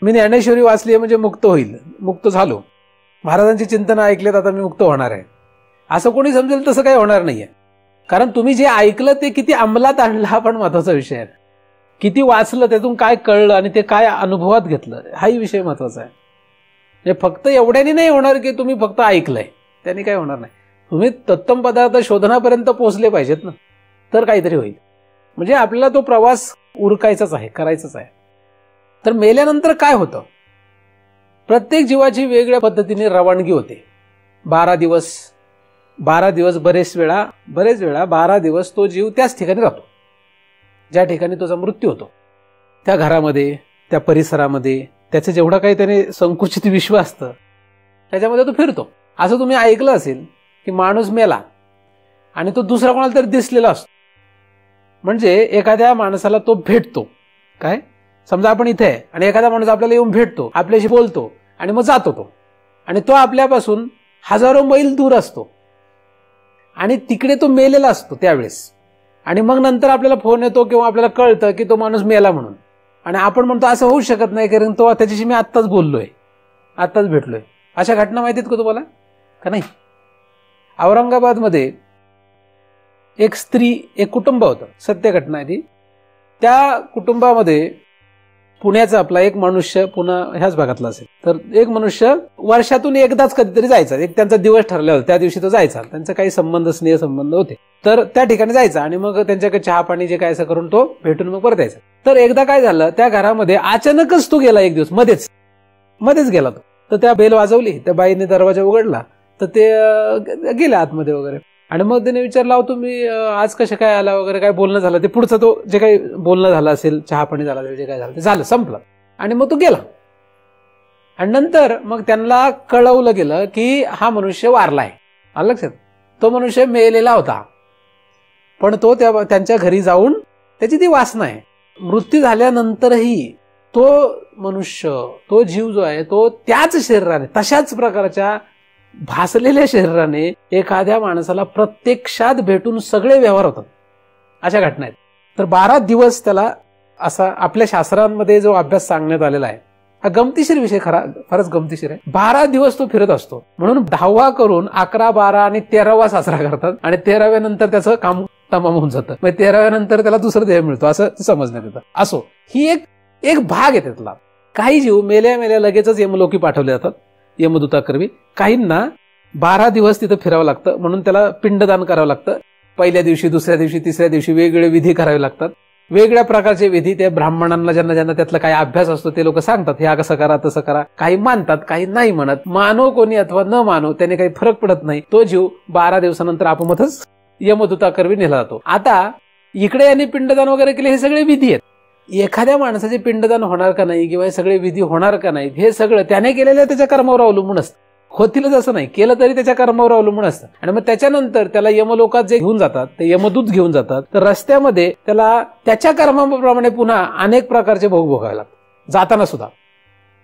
मी ज्ञानेश्वरी वाचली म्हणजे मुक्त होईल, मुक्त झालो, महाराजांची चिंतन ऐकलेत आता मी मुक्त होणार आहे, असं कोणी समजेल तसं काही होणार नाहीये. कारण तुम्ही जे ऐकलं ते किती अंमलात आणलं हा पण महत्वाचा विषय आहे. किती वाचलं, त्यातून काय कळलं आणि ते काय अनुभवात घेतलं हाही विषय महत्वाचा आहे. हे फक्त एवढ्याने नाही होणार की तुम्ही फक्त ऐकलंय, त्यांनी काय होणार नाही. तुम्ही तत्सम पदार्थ शोधनापर्यंत पोहोचले पाहिजेत ना, तर काहीतरी होईल. म्हणजे आपल्याला तो प्रवास उरकायचाच आहे, करायचाच आहे. तर मेल्यानंतर काय होतं? प्रत्येक जीवाची वेगळ्या पद्धतीने रवानगी होते. 12 दिवस बरेच वेळा 12 दिवस तो जीव त्याच ठिकाणी राहतो ज्या ठिकाणी त्याचा मृत्यू होतो. त्या घरामध्ये, त्या परिसरामध्ये त्याचं जेवढं काही त्याने संकुचित विश्व असतं त्याच्यामध्ये तो फिरतो. असं तुम्ही ऐकलं असेल की माणूस मेला आणि तो दुसरा कोणाला तरी दिसलेला असतो. म्हणजे एखाद्या माणसाला तो भेटतो. काय, समजा आपण इथे आहे आणि एखादा माणूस आपल्याला येऊन भेटतो, आपल्याशी बोलतो आणि मग जातो तो, आणि तो आपल्यापासून हजारो मैल दूर असतो आणि तिकडे तो मेलेला असतो त्यावेळेस. आणि मग नंतर आपल्याला फोन येतो किंवा आपल्याला कळतं की तो माणूस मेला म्हणून, आणि आपण म्हणतो असं होऊ शकत नाही कारण तो त्याच्याशी मी आत्ताच बोललोय, आत्ताच भेटलोय. अशा घटना माहितीत का तुम्हाला का नाही? औरंगाबादमध्ये एक स्त्री, एक कुटुंब होतं, सत्य घटना आहे ती. त्या कुटुंबामध्ये पुण्याचा आपला एक मनुष्य, पुन्हा ह्याच भागातला असेल, तर एक मनुष्य वर्षातून एकदाच कधीतरी जायचा. एक त्यांचा दिवस ठरला होता, त्या दिवशी तो जायचा. त्यांचा काही संबंध, स्नेह संबंध होते, तर त्या ठिकाणी जायचा आणि मग त्यांच्याकडे चहा पाणी जे काय असं करून तो भेटून मग परत यायचा. तर एकदा काय झालं, त्या घरामध्ये अचानकच तो गेला. एक दिवस मध्येच गेला तो. तर त्या बेल वाजवली, त्या बाईने दरवाजा उघडला, तर ते गेले आतमध्ये वगैरे. आणि मग त्याने विचारला, तुम्ही आज कशा काय आला वगैरे, काय बोलणं झालं. ते पुढचं तो जे काही बोलणं झालं असेल, चहा पाणी झाला असेल, जे काय झालं ते झालं, संपलं. आणि मग तो गेला. आणि नंतर मग त्यांना कळवलं गेलं की हा मनुष्य वारलाय. आलं लक्षात? तो मनुष्य मेलेला होता, पण तो त्यांच्या घरी जाऊन त्याची ती वासना आहे. मृत्यू झाल्यानंतरही तो मनुष्य, तो जीव जो आहे तो त्याच शरीराने, तशाच प्रकारच्या भासलेल्या शरीराने एखाद्या माणसाला प्रत्यक्षात भेटून सगळे व्यवहार होतात, अशा घटना आहेत. तर 12 दिवस त्याला असा आपल्या शास्त्रांमध्ये जो अभ्यास सांगण्यात आलेला आहे, हा गमतीशीर विषय, फारच गमतीशीर आहे. 12 दिवस तो फिरत असतो, म्हणून 10वा करून 11, 12 आणि 13वा साजरा करतात, आणि 13व्या नंतर त्याचं काम तमाम होऊन जातं. मग 13व्या नंतर त्याला दुसरं देह मिळतो, असं समजण्यात येतं. असो, ही एक भाग आहे त्यातला. काही जीव मेल्या लगेचच यमलोकी पाठवले जातात यमदूताकरवी. काहींना 12 दिवस तिथं फिरावं लागतं, म्हणून त्याला पिंडदान करावं लागतं. पहिल्या दिवशी, दुसऱ्या दिवशी, तिसऱ्या दिवशी वेगवेगळे विधी करावे लागतात. वेगळ्या प्रकारचे विधी त्या ब्राह्मणांना ज्यांना त्यातला काही अभ्यास असतो ते लोक सांगतात, हे कसं करा तसं करा. काही मानतात, काही नाही म्हणत. मानो कोणी अथवा न मानो, त्याने काही फरक पडत नाही. तो जीव 12 दिवसानंतर आपोआपच यमदूताकरवी नेला जातो. आता इकडे यांनी पिंडदान वगैरे केले, हे सगळे विधी आहेत. एखाद्या माणसाचे पिंडदान होणार का नाही किंवा हे सगळे विधी होणार का नाही, हे सगळं त्याने केलेल्या त्याच्या कर्मावर अवलंबून असतं. होतीलच असं नाही, केलं तरी त्याच्या कर्मावर अवलंबून असतं. आणि मग त्याच्यानंतर त्याला यमलोकात जे घेऊन जातात, ते यमदूत घेऊन जातात. तर रस्त्यामध्ये त्याला त्याच्या कर्माप्रमाणे पुन्हा अनेक प्रकारचे भोग भोगावे लागतात जाताना सुद्धा.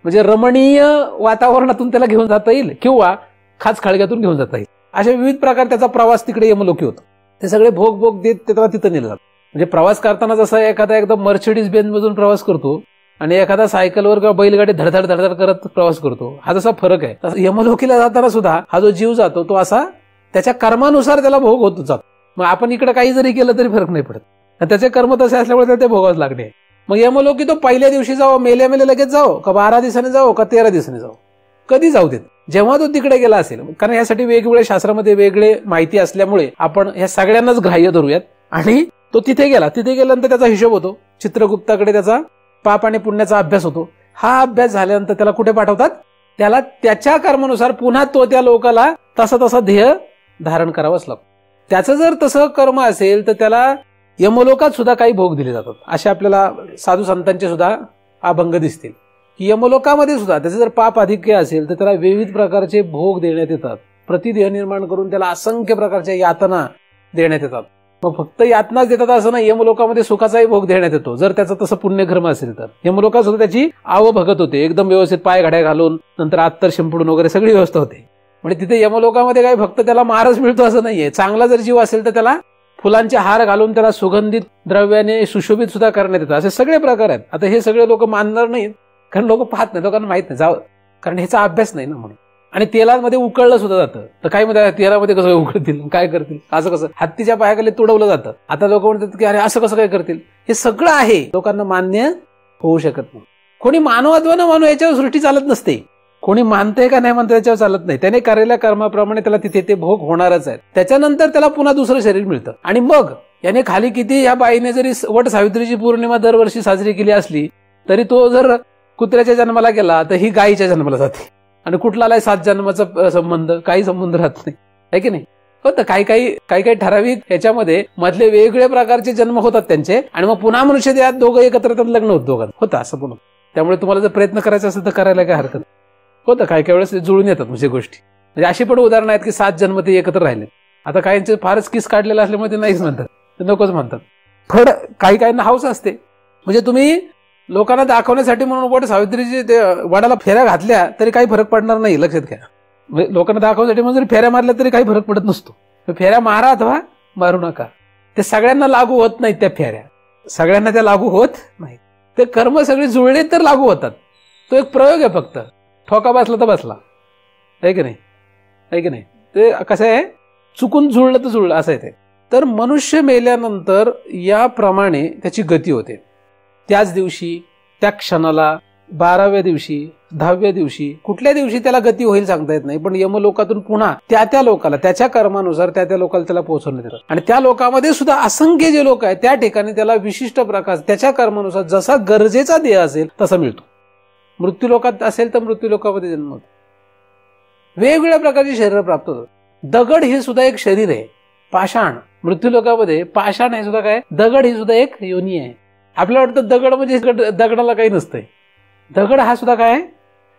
म्हणजे रमणीय वातावरणातून त्याला घेऊन जाता येईल किंवा खास खळग्यातून घेऊन जाता येईल. अशा विविध प्रकार त्याचा प्रवास तिकडे यमलोकी होतो. ते सगळे भोग देत त्याला तिथं नेलं जातं. म्हणजे प्रवास करताना जसा एखादा एकदम मर्सिडीज बेंझ मधून प्रवास करतो आणि एखादा सायकलवर किंवा बैलगाडी धडधड करत प्रवास करतो, हा जसा फरक आहे, तसं यमलोकीला जाताना सुद्धा हा जो जीव जातो तो असा त्याच्या कर्मानुसार त्याला भोग होत जातो. मग आपण इकडे काही जरी केलं तरी फरक नाही पडत, त्याचे कर्म तसे असल्यामुळे त्याला ते भोगावंच लागणे. मग यमलोकी तो पहिल्या दिवशी जावो, मेल्या लगेच जावो, का 12 दिवसांनी जावो, का 13 दिवसांनी जावो, कधी जाऊ देत, जेव्हा तो तिकडे गेला असेल. कारण यासाठी वेगवेगळ्या शास्त्रामध्ये वेगळे माहिती असल्यामुळे आपण ह्या सगळ्यांनाच ग्राह्य धरूयात. आणि तो तिथे गेल्यानंतर त्याचा हिशोब होतो. चित्रगुप्ताकडे त्याचा पाप आणि पुण्याचा अभ्यास होतो. हा अभ्यास झाल्यानंतर त्याला कुठे पाठवतात, त्याला त्याच्या कर्मानुसार पुन्हा तो त्या लोकाला तसा ध्येय धारण करावंच लागतो. त्याचं जर तसं कर्म असेल तर त्याला यमलोकात सुद्धा काही भोग दिले जातात. असे आपल्याला साधू संतांचे सुद्धा अभंग दिसतील की यमलोकामध्ये सुद्धा त्याचं जर पाप अधिक्य असेल तर त्याला विविध प्रकारचे भोग देण्यात येतात. प्रतिदेह निर्माण करून त्याला असंख्य प्रकारच्या यातना देण्यात येतात. मग फक्त यातनाच देतात असं नाही, यमलोकामध्ये सुखाचाही भोग देण्यात येतो जर त्याचं तसं पुण्यकर्म असेल तर. यमलोकात सुद्धा त्याची आवभगत होते, एकदम व्यवस्थित पाय घड्या घालून, नंतर अत्तर शिंपडून वगैरे सगळी व्यवस्था होते. म्हणजे तिथे यमलोकामध्ये काही फक्त त्याला मारच मिळतो असं नाहीये. चांगला जर जीव असेल तर त्याला फुलांचे हार घालून त्याला सुगंधित द्रव्याने सुशोभित सुद्धा करण्यात येतात. असे सगळे प्रकार आहेत. आता हे सगळे लोक मानणार नाहीत, कारण लोक पाहत नाही, लोकांना माहित नाही, जावं, कारण ह्याचा अभ्यास नाही ना म्हणून. आणि तेलामध्ये उकळलं सुद्धा जातं. तर काय म्हणतात, तेलामध्ये कसं उकळतील, काय करतील, असं कसं, हत्तीच्या पायाखाली तुडवलं जातं. आता लोक म्हणतात की अरे असं कसं काय करतील. हे सगळं आहे, लोकांना मान्य होऊ शकत नाही. कोणी मानव अथवा न मानव याच्यावर सृष्टी चालत नसते. कोणी मानतंय का नाही मानतंय याच्यावर चालत नाही. त्याने केलेल्या कर्माप्रमाणे त्याला तिथे ते भोग होणारच आहेत. त्याच्यानंतर त्याला पुन्हा दुसरं शरीर मिळतं. आणि मग याने खाली किती या बाईने जरी वट सावित्रीची पौर्णिमा दरवर्षी साजरी केली असली तरी तो जर कुत्र्याच्या जन्माला गेला तर ही गायीच्या जन्माला जाते. आणि कुठला आलाय 7 जन्माचा संबंध, काही संबंध राहत नाही, आहे की नाही. होतं काही ठराविक याच्यामध्ये मधले वेगवेगळ्या प्रकारचे जन्म होतात त्यांचे, आणि मग पुन्हा मनुष्य यात दोघं एकत्र लग्न होत दोघांना होतं असं पण. त्यामुळे तुम्हाला जर प्रयत्न करायचा असेल तर करायला काय हरकत होतं. काही वेळेस जुळून येतात म्हणजे गोष्टी. म्हणजे अशी पण उदाहरणं आहेत की 7 जन्म ते एकत्र राहिले. आता काहींचे फारच किस काढलेला असल्यामुळे ते नाहीच म्हणतात, ते नकोच म्हणतात. पण काहींना हौस असते. म्हणजे तुम्ही लोकांना दाखवण्यासाठी म्हणून वट सावित्रीची ते वडाला फेऱ्या घातल्या तरी काही फरक पडणार नाही, लक्षात घ्या. म्हणजे लोकांना दाखवण्यासाठी म्हणून जरी फेऱ्या मारल्या तरी काही फरक पडत नसतो. फेऱ्या मारा अथवा मारू नका, ते सगळ्यांना लागू होत नाहीत. त्या फेऱ्या सगळ्यांना त्या लागू होत नाहीत. ते कर्म सगळे जुळले तर लागू होतात. तो एक प्रयोग आहे फक्त. ठोका बसला तर बसला, आहे की नाही, आहे की नाही. ते कसं आहे, चुकून जुळलं तर जुळलं असं आहे ते. तर मनुष्य मेल्यानंतर याप्रमाणे त्याची गती होते. त्याच दिवशी, त्या क्षणाला, 12व्या दिवशी, 10व्या दिवशी, कुठल्या दिवशी त्याला गती होईल सांगता येत नाही. पण यमलोकातून पुन्हा त्या लोकाला त्याच्या कर्मानुसार त्या लोकाला त्याला पोहोचवण्यात येतात. आणि त्या लोकांमध्ये सुद्धा असंख्य जे लोक आहेत त्या ठिकाणी त्याला विशिष्ट प्रकार त्याच्या कर्मानुसार जसा गरजेचा देह असेल तसा मिळतो. मृत्यू लोकात असेल तर मृत्यू लोकामध्ये जन्म होतो. वेगवेगळ्या प्रकारची शरीर प्राप्त होतात. दगड हे सुद्धा एक शरीर आहे. पाषाण, मृत्यू लोकामध्ये पाषाण हे सुद्धा काय, दगड ही सुद्धा एक योनी आहे. आपल्याला वाटतं दगड म्हणजे दगडाला काही नसतंय. दगड हा सुद्धा काय,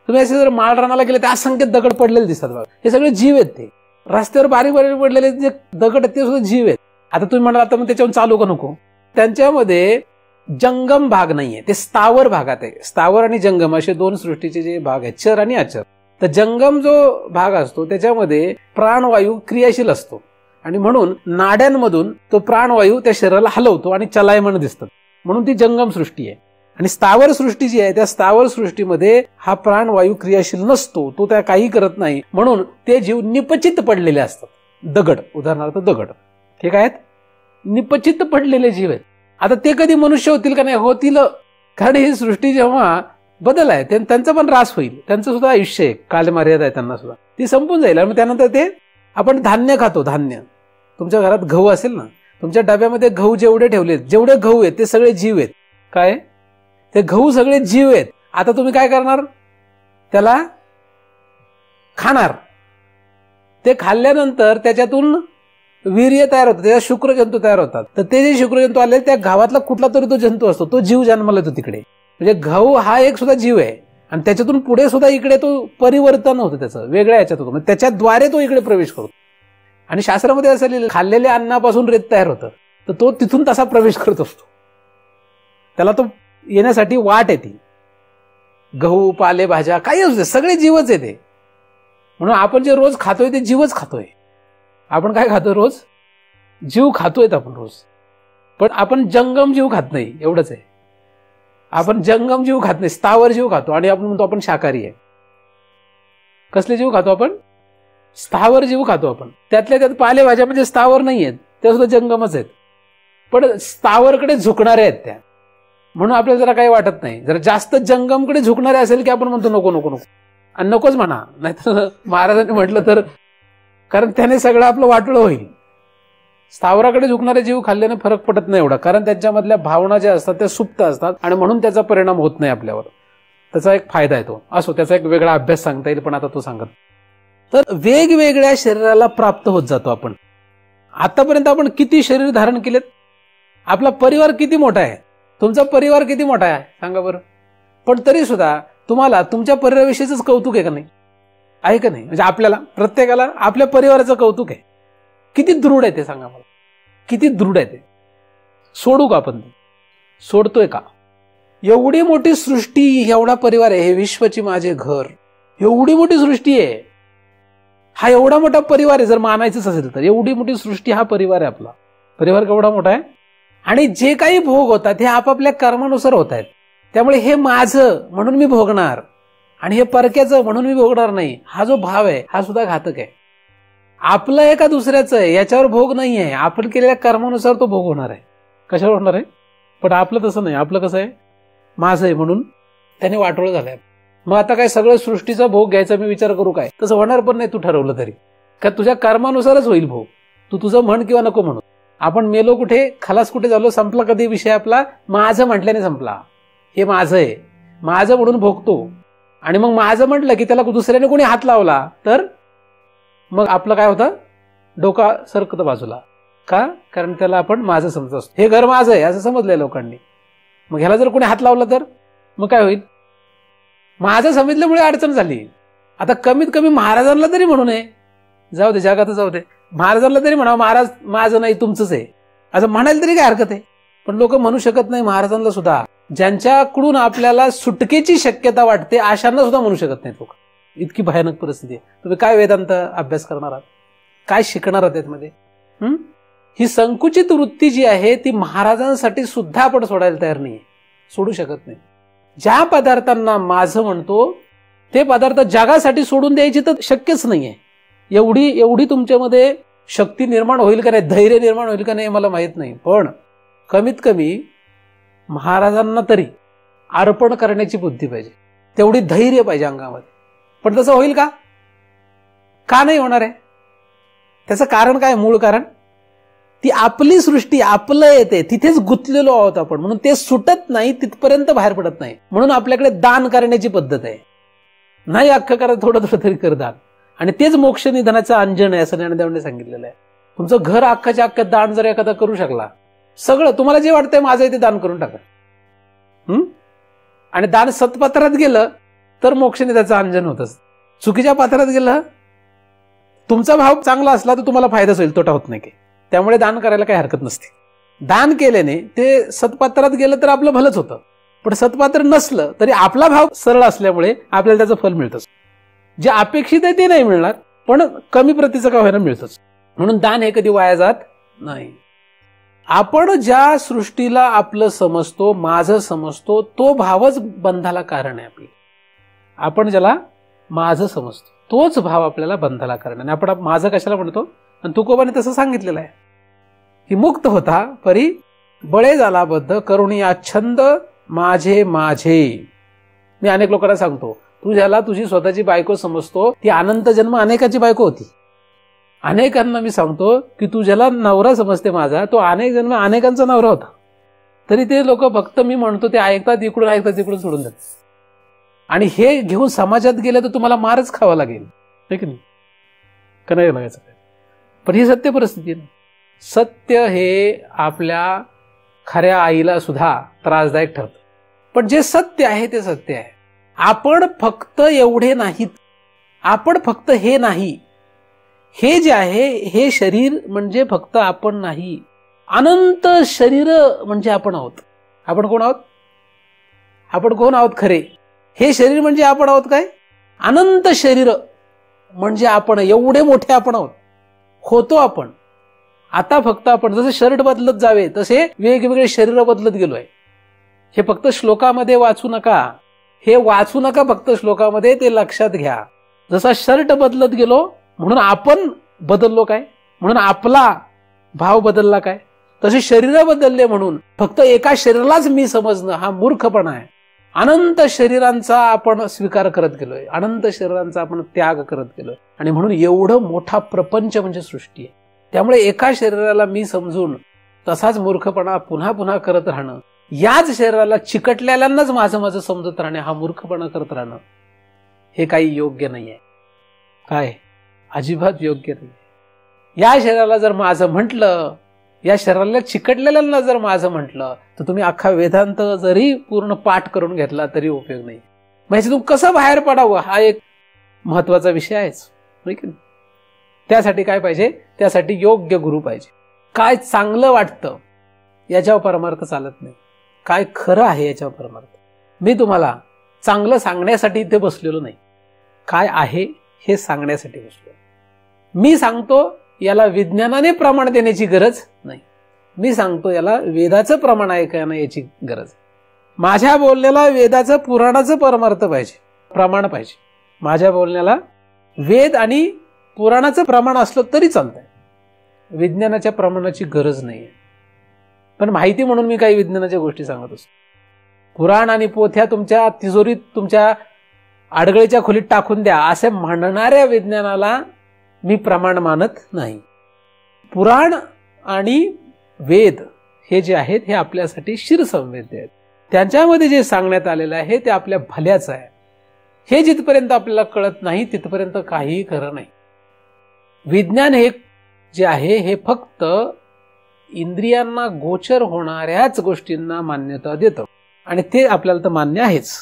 तुम्ही असे जर माळ रानाला गेले तर असंख्य दगड पडलेले दिसतात बघा. हे सगळे जीव आहेत. ते रस्त्यावर बारीक पडलेले जे दगड आहेत ते सुद्धा जीव आहेत. आता तुम्ही म्हणाल आता मग त्याच्यावर चालू का नको, त्यांच्यामध्ये जंगम भाग नाहीये, ते स्थावर भागात आहे. स्थावर आणि जंगम असे 2 सृष्टीचे जे भाग आहेत, चर आणि अचर, तर जंगम जो भाग असतो त्याच्यामध्ये प्राणवायू क्रियाशील असतो आणि म्हणून नाड्यांमधून तो प्राणवायू त्या शरीराला हलवतो आणि चलायमान दिसतात, म्हणून ती जंगम सृष्टी आहे. आणि स्थावर सृष्टी जी आहे त्या स्थावर सृष्टीमध्ये हा प्राणवायू क्रियाशील नसतो, तो त्या काही करत नाही, म्हणून ते जीव निपचित पडलेले असतात. दगड, उदाहरणार्थ दगड, हे काय आहेत? निपचित पडलेले जीव आहेत. आता ते कधी मनुष्य होतील का? नाही होतील, कारण ही सृष्टी जेव्हा बदल आहे त्यांचा पण ऱ्हास होईल, त्यांचं सुद्धा आयुष्य आहे, कालमर्यादा आहे त्यांना सुद्धा, ती संपून जाईल. आणि त्यानंतर ते आपण धान्य खातो. धान्य, तुमच्या घरात गहू असेल ना, तुमच्या डब्यामध्ये गहू जेवढे ठेवले, जेवढे गहू आहेत ते सगळे जीव आहेत. काय? ते गहू सगळे जीव आहेत. आता तुम्ही काय करणार? त्याला खाणार. ते खाल्ल्यानंतर त्याच्यातून वीर्य तयार होतं, त्याच्यात शुक्रजंतू तयार होतात. तर ते जे शुक्रजंतू आले त्या गावातला कुठला तरी तो जंतू असतो, तो जीव जन्माला येतो तिकडे. म्हणजे गहू हा एक सुद्धा जीव आहे आणि त्याच्यातून पुढे सुद्धा इकडे तो परिवर्तन होतं, त्याचं वेगळ्या याच्यात होतं, म्हणजे त्याच्याद्वारे तो इकडे प्रवेश करतो. आणि शास्त्रामध्ये असं लिहिलं, खाल्लेल्या अन्नापासून रेत तयार होतं, तर तो तिथून तसा प्रवेश करत असतो. त्याला तो येण्यासाठी वाट येते. गहू, पालेभाज्या काही असते, सगळे जीवच येते. म्हणून आपण जे रोज खातोय ते जीवच खातोय. आपण काय खातोय? रोज जीव खातोय आपण रोज, पण आपण जंगम जीव खात नाही, एवढंच आहे. आपण जंगम जीव खात नाही, स्थावर जीव खातो. आणि आपण म्हणतो आपण शाकाहारी आहे. कसले जीव खातो आपण? स्थावर जीव खातो आपण. त्यातल्या त्यात पालेभाज्या म्हणजे स्थावर नाही आहेत, त्या सुद्धा जंगमच आहेत, पण स्थावरकडे झुकणारे आहेत त्या, म्हणून आपल्याला जरा काही वाटत नाही. जरा जास्त जंगमकडे झुकणारे असेल की आपण म्हणतो नको नको नको, आणि नकोच म्हणा. नाहीतर महाराजांनी म्हटलं तर, कारण त्याने सगळं आपलं वाटोळं होईल. स्थावराकडे झुकणारे जीव खाल्ल्याने फरक पडत नाही एवढा, कारण त्यांच्यामधल्या भावना ज्या असतात त्या सुप्त असतात आणि म्हणून त्याचा परिणाम होत नाही आपल्यावर. त्याचा एक फायदा आहे तो. असो, त्याचा एक वेगळा अभ्यास सांगता येईल, पण आता तो सांगत. तर वेगवेगळ्या शरीराला प्राप्त होत जातो आपण. आतापर्यंत आपण किती शरीर धारण केलेत? आपला परिवार किती मोठा आहे? तुमचा परिवार किती मोठा आहे सांगा बरं. पण तरी सुद्धा तुम्हाला तुमच्या परिवाराविषयीच कौतुक आहे का नाही? आहे का नाही? म्हणजे आपल्याला प्रत्येकाला आपल्या परिवाराचं कौतुक आहे. किती दृढ आहे ते सांगा मला, किती दृढ आहे ते. सोडू का आपण? सोडतोय का? एवढी मोठी सृष्टी, एवढा परिवार आहे, हे विश्वची माझे घर, एवढी मोठी सृष्टी आहे. हा एवढा मोठा परिवार आहे, जर मानायचंच असेल तर एवढी मोठी सृष्टी हा परिवार आहे आपला. परिवार केवढा मोठा आहे. आणि जे काही भोग होतात हे आपापल्या कर्मानुसार होत आहेत. त्यामुळे हे माझं म्हणून मी भोगणार आणि हे परक्याचं म्हणून मी भोगणार नाही, हा जो भाव आहे हा सुद्धा घातक आहे. आपलं एका दुसऱ्याचं आहे, याच्यावर भोग नाही आहे. आपण केलेल्या कर्मानुसार तो भोग होणार आहे. कशावर होणार आहे? पण आपलं तसं नाही. आपलं कसं आहे? माझं आहे म्हणून त्याने वाटोळ झालंय. मग आता काय सगळं सृष्टीचा भोग घ्यायचा मी विचार करू काय? तसं होणार पण नाही. तू ठरवलं तरी का तुझ्या कर्मानुसारच होईल भोग. तू तुझं म्हण किंवा नको म्हणून. आपण मेलो कुठे, खलास कुठे झालो, संपला कधी विषय आपला? माझं म्हटल्याने संपला. हे माझं आहे, माझं म्हणून भोगतो. आणि मग माझं म्हटलं की त्याला दुसऱ्याने कोणी हात लावला तर मग आपलं काय होतं? डोका सरकतं बाजूला. का? कारण त्याला आपण माझं समजत असतो. हे घर माझं आहे असं समजलंय लोकांनी. मग ह्याला जर कोणी हात लावला तर मग काय होईल? माझं समजल्यामुळे अडचण झाली. आता कमीत कमी महाराजांना तरी म्हणू नये, जाऊ दे जगातच जाऊ दे, महाराजांना तरी म्हणावं महाराज माझं नाही तुमचंच आहे असं म्हणायला तरी काय हरकत आहे. पण लोक म्हणू शकत नाही महाराजांना सुद्धा. ज्यांच्याकडून आपल्याला सुटकेची शक्यता वाटते अशांना सुद्धा म्हणू शकत नाहीत लोक. इतकी भयानक परिस्थिती आहे. तुम्ही काय वेदांत अभ्यास करणार आहात? काय शिकणार आहात त्यामध्ये? ही संकुचित वृत्ती जी आहे ती महाराजांसाठी सुद्धा आपण सोडायला तयार नाही, सोडू शकत नाही. ज्या पदार्थांना माझं म्हणतो ते पदार्थ जगासाठी सोडून द्यायची तर शक्यच नाहीये. एवढी तुमच्यामध्ये शक्ती निर्माण होईल का नाही, धैर्य निर्माण होईल का नाही मला माहित नाही. पण कमीत कमी महाराजांना तरी अर्पण करण्याची बुद्धी पाहिजे, तेवढी धैर्य पाहिजे अंगामध्ये. पण तसं होईल का? का नाही होणार आहे? त्याचं कारण काय? मूळ कारण ती आपली सृष्टी, आपलं येते, तिथेच गुंतलेलो आहोत आपण, म्हणून ते सुटत नाही, तिथपर्यंत बाहेर पडत नाही. म्हणून आपल्याकडे दान करण्याची पद्धत आहे. नाही अख्खं करा, थोडं थोडं तरी कर दान. आणि तेच मोक्ष निधनाचं अंजन आहे असं ज्ञानदेवांनी सांगितलेलं आहे. तुमचं घर अख्खाच्या अख्खं दान जर एखादा करू शकला, सगळं तुम्हाला जे वाटतंय माझं आहे ते दान करून टाका. आणि दान सत्पात्रात गेलं तर मोक्षनिधाचं अंजन होतच. चुकीच्या पात्रात गेलं, तुमचा भाव चांगला असला तर तुम्हाला फायदाच होईल, तोटा होत नाही काही. त्यामुळे दान करायला काही हरकत नसते. दान केल्याने ते सत्पात्रात गेलं तर आपलं भलंच होतं, पण सत्पात्र नसलं तरी आपला भाव सरळ असल्यामुळे आपल्याला त्याचं फल मिळतं. जे अपेक्षित आहे ते नाही मिळणार, पण कमी प्रतीचं का व्हायला मिळतच. म्हणून दान हे कधी वाया जात नाही. आपण ज्या सृष्टीला आपलं समजतो, माझं समजतो, तो भावच बंधाला कारण आहे आपली. आपण ज्याला माझं समजतो तोच भाव आपल्याला बंधाला कारण आहे. आपण माझं कशाला म्हणतो? आणि तुकोबाने तसं सांगितलेलं आहे की मुक्त होता परी बळे झाला बद्ध करुणी आच्छंद माझे माझे. मी अनेक लोकांना सांगतो, तू ज्याला तुझी स्वतःची बायको समजतो ती अनंत जन्म अनेकाची बायको होती. अनेकांना मी सांगतो की तू ज्याला नवरा समजते माझा, तो अनेक जन्म अनेकांचा नवरा होता. तरी ते लोक फक्त मी म्हणतो ते ऐकतात, इकडून ऐकतात, इकडून सोडून देतात. आणि हे घेऊन समाजात गेले तर तुम्हाला मारच खावा लागेल, है की नाही? का नाही लागायचं? पण ही सत्य परिस्थिती आहे. सत्य हे आपल्या खऱ्या आईला सुद्धा त्रासदायक ठरतं. पण जे सत्य आहे ते सत्य आहे. आपण फक्त एवढे नाहीत, आपण फक्त हे नाही. हे जे आहे हे शरीर म्हणजे फक्त आपण नाही, अनंत शरीर म्हणजे आपण आहोत. आपण कोण आहोत? आपण कोण आहोत खरे? हे शरीर म्हणजे आपण आहोत काय? अनंत शरीर म्हणजे आपण, एवढे मोठे आपण आहोत, होतो आपण. आता फक्त आपण जसे शर्ट बदलत जावे तसे वेगवेगळे शरीर बदलत गेलोय. हे फक्त श्लोकामध्ये वाचू नका, हे वाचू नका फक्त श्लोकामध्ये, ते लक्षात घ्या. जसा शर्ट बदलत गेलो म्हणून आपण बदललो काय, म्हणून आपला भाव बदलला काय, तसे शरीर बदलले म्हणून फक्त एका शरीरालाच मी समजणं हा मूर्खपणा आहे. अनंत शरीरांचा आपण स्वीकार करत गेलोय, अनंत शरीरांचा आपण त्याग करत गेलोय. आणि म्हणून एवढं मोठा प्रपंच म्हणजे सृष्टी आहे. त्यामुळे एका शरीराला मी समजून तसाच मूर्खपणा पुन्हा पुन्हा करत राहणं, याच शरीराला चिकटलेल्यांनाच माझं माझं समजत राहणे, हा मूर्खपणा करत राहणं, हे काही योग्य नाहीये. काय? अजिबात योग्य नाही. या शरीराला जर माझं म्हटलं, या शरीराला चिकटलेल्यांना जर माझं म्हटलं, तर तुम्ही अख्खा वेदांत जरी पूर्ण पाठ करून घेतला तरी उपयोग नाही. मग ह्याच्यातून कसं बाहेर पडावं हा एक महत्वाचा विषय आहेच. त्यासाठी काय पाहिजे? त्यासाठी योग्य गुरु पाहिजे. काय चांगलं वाटतं याच्यावर परमार्थ चालत नाही, काय खरं आहे याच्यावर परमार्थ. मी तुम्हाला चांगलं सांगण्यासाठी इथे बसलेलो नाही, काय आहे हे सांगण्यासाठी बसलो. मी सांगतो याला विज्ञानाने प्रमाण देण्याची गरज नाही, मी सांगतो याला वेदाचं प्रमाण आहे का नाही याची गरज. माझ्या बोलण्याला वेदाचं पुराणाचं परमार्थ पाहिजे, प्रमाण पाहिजे. माझ्या बोलण्याला वेद आणि पुराणाचं प्रमाण असलं तरी चालतंय, विज्ञानाच्या प्रमाणाची गरज नाहीये. पण माहिती म्हणून मी काही विज्ञानाच्या गोष्टी सांगत असतो. पुराण आणि पोथ्या तुमच्या तिजोरीत, तुमच्या आडगळीच्या खोलीत टाकून द्या असे म्हणणाऱ्या विज्ञानाला मी प्रमाण मानत नाही. पुराण आणि वेद हे जे आहेत हे आपल्यासाठी शिरसंवेद्य आहेत. त्यांच्यामध्ये जे सांगण्यात आलेलं आहे ते आपल्या भल्याचं आहे. हे जिथपर्यंत आपल्याला कळत नाही तिथपर्यंत काहीही खरं नाही. विज्ञान हे जे आहे हे फक्त इंद्रियांना गोचर होणाऱ्याच गोष्टींना मान्यता देतं आणि ते आपल्याला तर मान्य आहेच.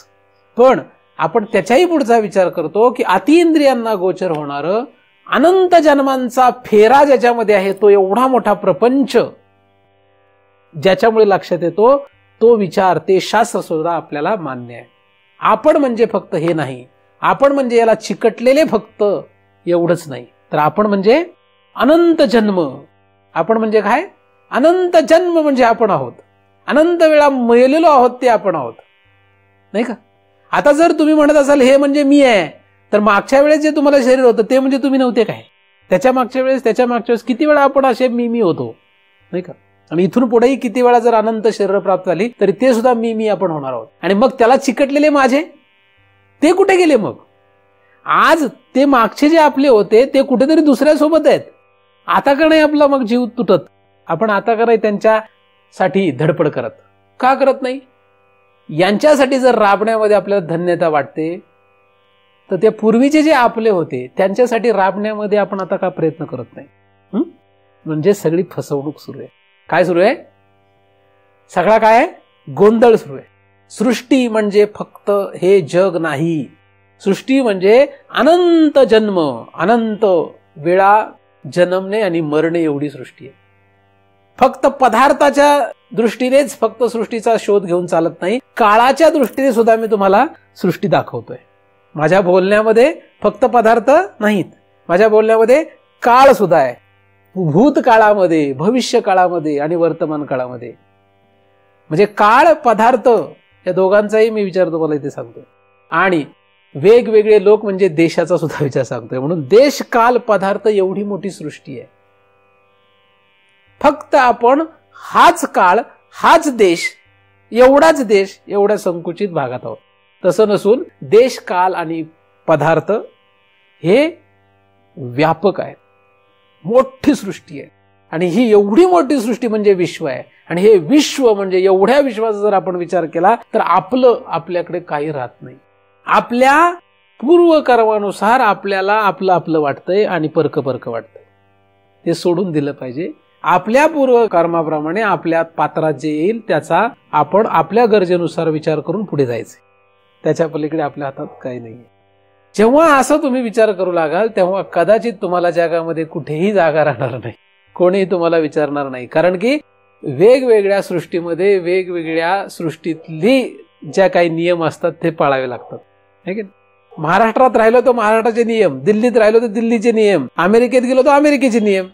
पण आपण त्याच्याही पुढचा विचार करतो की अतिइंद्रियांना गोचर होणारं अनंत जन्मांचा फेरा ज्याच्यामध्ये आहे, तो एवढा मोठा प्रपंच ज्याच्यामुळे लक्षात येतो, तो विचार, ते शास्त्र सुद्धा आपल्याला मान्य आहे. आपण म्हणजे फक्त हे नाही, आपण म्हणजे याला चिकटलेले फक्त एवढंच नाही, तर आपण म्हणजे अनंत जन्म. आपण म्हणजे काय? अनंत जन्म म्हणजे आपण आहोत. अनंत वेळा मेलेलो आहोत ते आपण आहोत, नाही का? आता जर तुम्ही म्हणत असाल हे म्हणजे मी आहे, तर मागच्या वेळेस जे तुम्हाला शरीर होतं ते म्हणजे तुम्ही नव्हते काय? त्याच्या मागच्या वेळेस किती वेळा आपण असे मी होतो, नाही का? आणि इथून पुढेही किती वेळा जर अनंत शरीर प्राप्त झाली तरी ते सुद्धा मी आपण होणार आहोत. आणि मग त्याला चिकटलेले माझे ते कुठे गेले? मग आज ते मागचे जे आपले होते ते कुठेतरी दुसऱ्यासोबत आहेत. आता का नाही आपला मग जीव तुटत? आपण आता का नाही त्यांच्यासाठी धडपड करत? का करत नाही? यांच्यासाठी जर राबण्यामध्ये आपल्याला धन्यता वाटते तर ते पूर्वीचे जे आपले होते त्यांच्यासाठी राबण्यामध्ये आपण आता का प्रयत्न करत नाही? म्हणजे सगळी फसवणूक सुरू आहे. काय सुरू आहे? सगळा काय गोंधळ सुरू आहे. सृष्टी म्हणजे फक्त हे जग नाही, सृष्टी म्हणजे अनंत जन्म, अनंत वेळा जन्मणे आणि मरणे एवढी सृष्टी आहे. फक्त पदार्थाच्या दृष्टीनेच फक्त सृष्टीचा शोध घेऊन चालत नाही, काळाच्या दृष्टीने सुद्धा मी तुम्हाला सृष्टी दाखवतोय. माझ्या बोलण्यामध्ये फक्त पदार्थ नाहीत, माझ्या बोलण्यामध्ये काळ सुद्धा आहे, भूतकाळामध्ये, भविष्य काळामध्ये आणि वर्तमान काळामध्ये. म्हणजे काळ पदार्थ या दोघांचाही मी विचार तुम्हाला इथे सांगतोय. आणि वेगवेगळे लोक म्हणजे देशाचा सुद्धा विचार सांगतोय. म्हणून देश काल पदार्थ एवढी मोठी सृष्टी आहे. फक्त आपण हाच काळ, हाच देश, एवढाच देश, एवढ्या संकुचित भागात आहोत. तसं नसून देश काल आणि पदार्थ हे व्यापक आहे, मोठी सृष्टी आहे. आणि ही एवढी मोठी सृष्टी म्हणजे विश्व आहे. आणि हे विश्व म्हणजे एवढ्या विश्वाचा जर आपण विचार केला तर आपल्याकडे काही राहत नाही. आपल्या पूर्वकर्मानुसार आपल्याला आपलं वाटतंय आणि परक वाटतंय. ते सोडून दिलं पाहिजे. आपल्या पूर्वकर्माप्रमाणे आपल्या पात्रात जे येईल त्याचा आपण आपल्या गरजेनुसार विचार करून पुढे जायचे. त्याच्या पलीकडे आपल्या हातात काही नाहीये. जेव्हा असं तुम्ही विचार करू लागाल तेव्हा कदाचित तुम्हाला जगामध्ये कुठेही जागा राहणार नाही, कोणीही तुम्हाला विचारणार नाही. कारण की वेगवेगळ्या सृष्टीमध्ये वेगवेगळ्या सृष्टीतली ज्या काही नियम असतात ते पाळावे लागतात. है की? महाराष्ट्रात राहिलो तर महाराष्ट्राचे नियम, दिल्लीत राहिलो तर दिल्लीचे नियम, अमेरिकेत गेलो तर अमेरिकेचे नियम,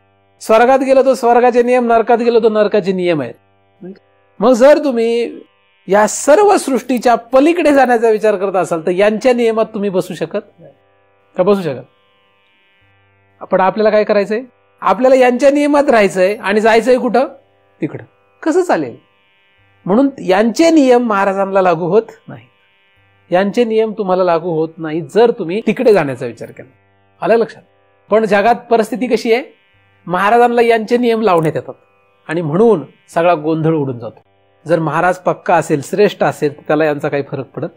स्वर्गात गेलो तर स्वर्गाचे नियम, नरकात गेलो तर नरकाचे नियम आहेत. मग जर तुम्ही या सर्व सृष्टीच्या पलीकडे जाण्याचा विचार करत असाल तर यांच्या नियमात तुम्ही बसू शकत का? बसू शकत? पण आपल्याला काय करायचंय? आपल्याला यांच्या नियमात राहायचंय आणि जायचंय कुठं? तिकडं. कसं चालेल? म्हणून यांचे नियम महाराजांना लागू होत नाही. यांचे नियम तुम्हाला लागू होत नाही जर तुम्ही तिकडे जाण्याचा विचार केला. आलं लक्षात? पण जगात परिस्थिती कशी आहे? महाराजांना यांचे नियम लावण्यात येतात आणि म्हणून सगळा गोंधळ उडून जातो. जर महाराज पक्का असेल, श्रेष्ठ असेल, त्याला यांचा काही फरक पडत,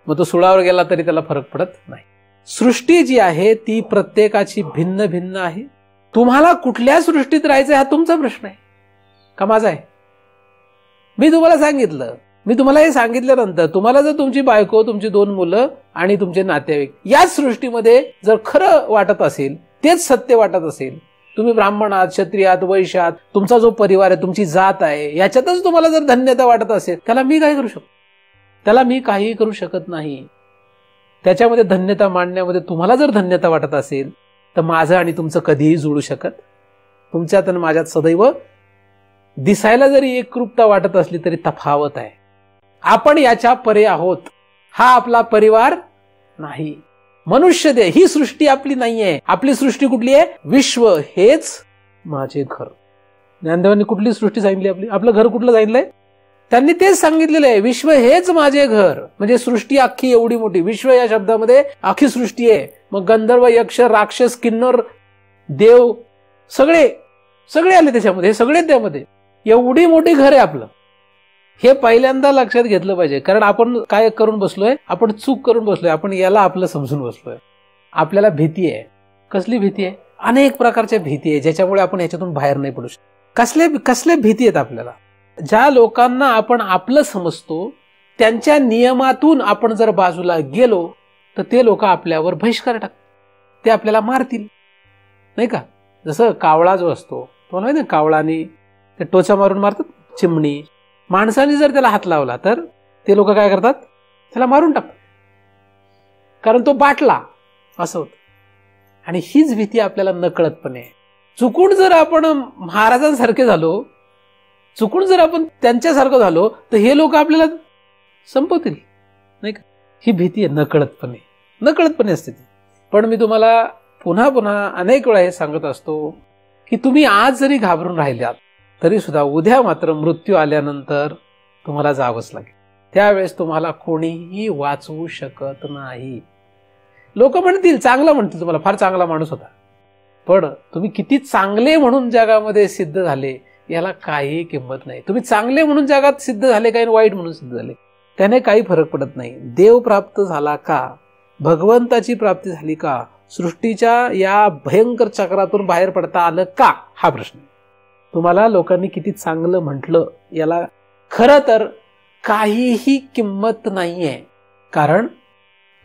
मग तो सुळावर गेला तरी त्याला फरक पडत नाही. सृष्टी जी आहे ती प्रत्येकाची भिन्न भिन्न आहे. तुम्हाला कुठल्या सृष्टीत राहायचं हा तुमचा प्रश्न आहे का माझा आहे? मी तुम्हाला सांगितलं, मी तुम्हाला हे सांगितल्यानंतर तुम्हाला जर तुमची बायको, तुमची 2 मुलं आणि तुमचे नातेवाईक याच सृष्टीमध्ये जर खरं वाटत असेल, तेच सत्य वाटत असेल, तुम्ही ब्राह्मण आहात, क्षत्रिय आहात, वैश्य आहात, तुमचा जो परिवार आहे, तुमची जात आहे, याच्यातच तुम्हाला जर धन्यता वाटत असेल, त्याला मी काय करू शकतो? त्याला मी काहीही करू शकत नाही. त्याच्यामध्ये धन्यता मांडण्यामध्ये तुम्हाला जर धन्यता वाटत असेल तर माझं आणि तुमचं कधीही जुळू शकत. तुमच्यात आणि माझ्यात सदैव दिसायला जरी एकरूपता वाटत असली तरी तफावत आहे. आपण याच्या परे आहोत. हा आपला परिवार नाही. मनुष्य देह ही सृष्टी आपली नाहीये. आपली सृष्टी कुठली आहे? विश्व हेच माझे घर. ज्ञानदेवांनी कुठली सृष्टी सांगितली? आपलं घर कुठलं सांगितलंय? त्यांनी तेच सांगितलेलं आहे, विश्व हेच माझे घर. म्हणजे सृष्टी अख्खी एवढी मोठी. विश्व या शब्दामध्ये अख्खी सृष्टी आहे. मग गंधर्व, यक्ष, राक्षस, किन्नर, देव सगळे आले त्याच्यामध्ये. हे सगळे त्यामध्ये. एवढी मोठी घर आहे आपलं. हे पहिल्यांदा लक्षात घेतलं पाहिजे. कारण आपण काय करून बसलोय? आपण चूक करून बसलोय. आपण याला आपलं समजून बसलोय. आपल्याला भीती आहे. कसली भीती आहे? अनेक प्रकारच्या भीती आहे ज्याच्यामुळे आपण याच्यातून बाहेर नाही पडू शकत. कसले भीती आहेत आपल्याला? ज्या लोकांना आपण आपलं समजतो त्यांच्या नियमातून आपण जर बाजूला गेलो तर ते लोक आपल्यावर बहिष्कार टाकतात. ते आपल्याला मारतील, नाही का? जसं कावळा जो असतो, तो नाही ना, कावळाने ते टोचा मारून मारतात, चिमणी. माणसाने जर त्याला हात लावला तर ते लोक काय करतात? त्याला मारून टाकतात, कारण तो बाटला असं होतं. आणि हीच भीती आपल्याला नकळतपणे आहे. चुकून जर आपण महाराजांसारखे झालो, चुकून जर आपण त्यांच्यासारखं झालो तर हे लोक आपल्याला संपवतील, नाही का? ही भीती आहे नकळतपणे असते ती. पण मी तुम्हाला पुन्हा पुन्हा अनेक वेळा हे सांगत असतो की तुम्ही आज जरी घाबरून राहिल्यात तरी सुद्धा उद्या मात्र मृत्यू आल्यानंतर तुम्हाला जावंच लागेल. त्यावेळेस तुम्हाला कोणीही वाचवू शकत नाही. लोक म्हणतील, चांगलं म्हणतील तुम्हाला, फार चांगला माणूस होता. पण तुम्ही किती चांगले म्हणून जगामध्ये सिद्ध झाले याला काही किंमत नाही. तुम्ही चांगले म्हणून जगात सिद्ध झाले काय, वाईट म्हणून सिद्ध झाले, त्याने काही फरक पडत नाही. देव प्राप्त झाला का? भगवंताची प्राप्ती झाली का? सृष्टीच्या या भयंकर चक्रातून बाहेर पडता आलं का? हा प्रश्न. तुम्हाला लोकांनी किती चांगलं म्हटलं याला खरं तर काहीही किंमत नाहीये. कारण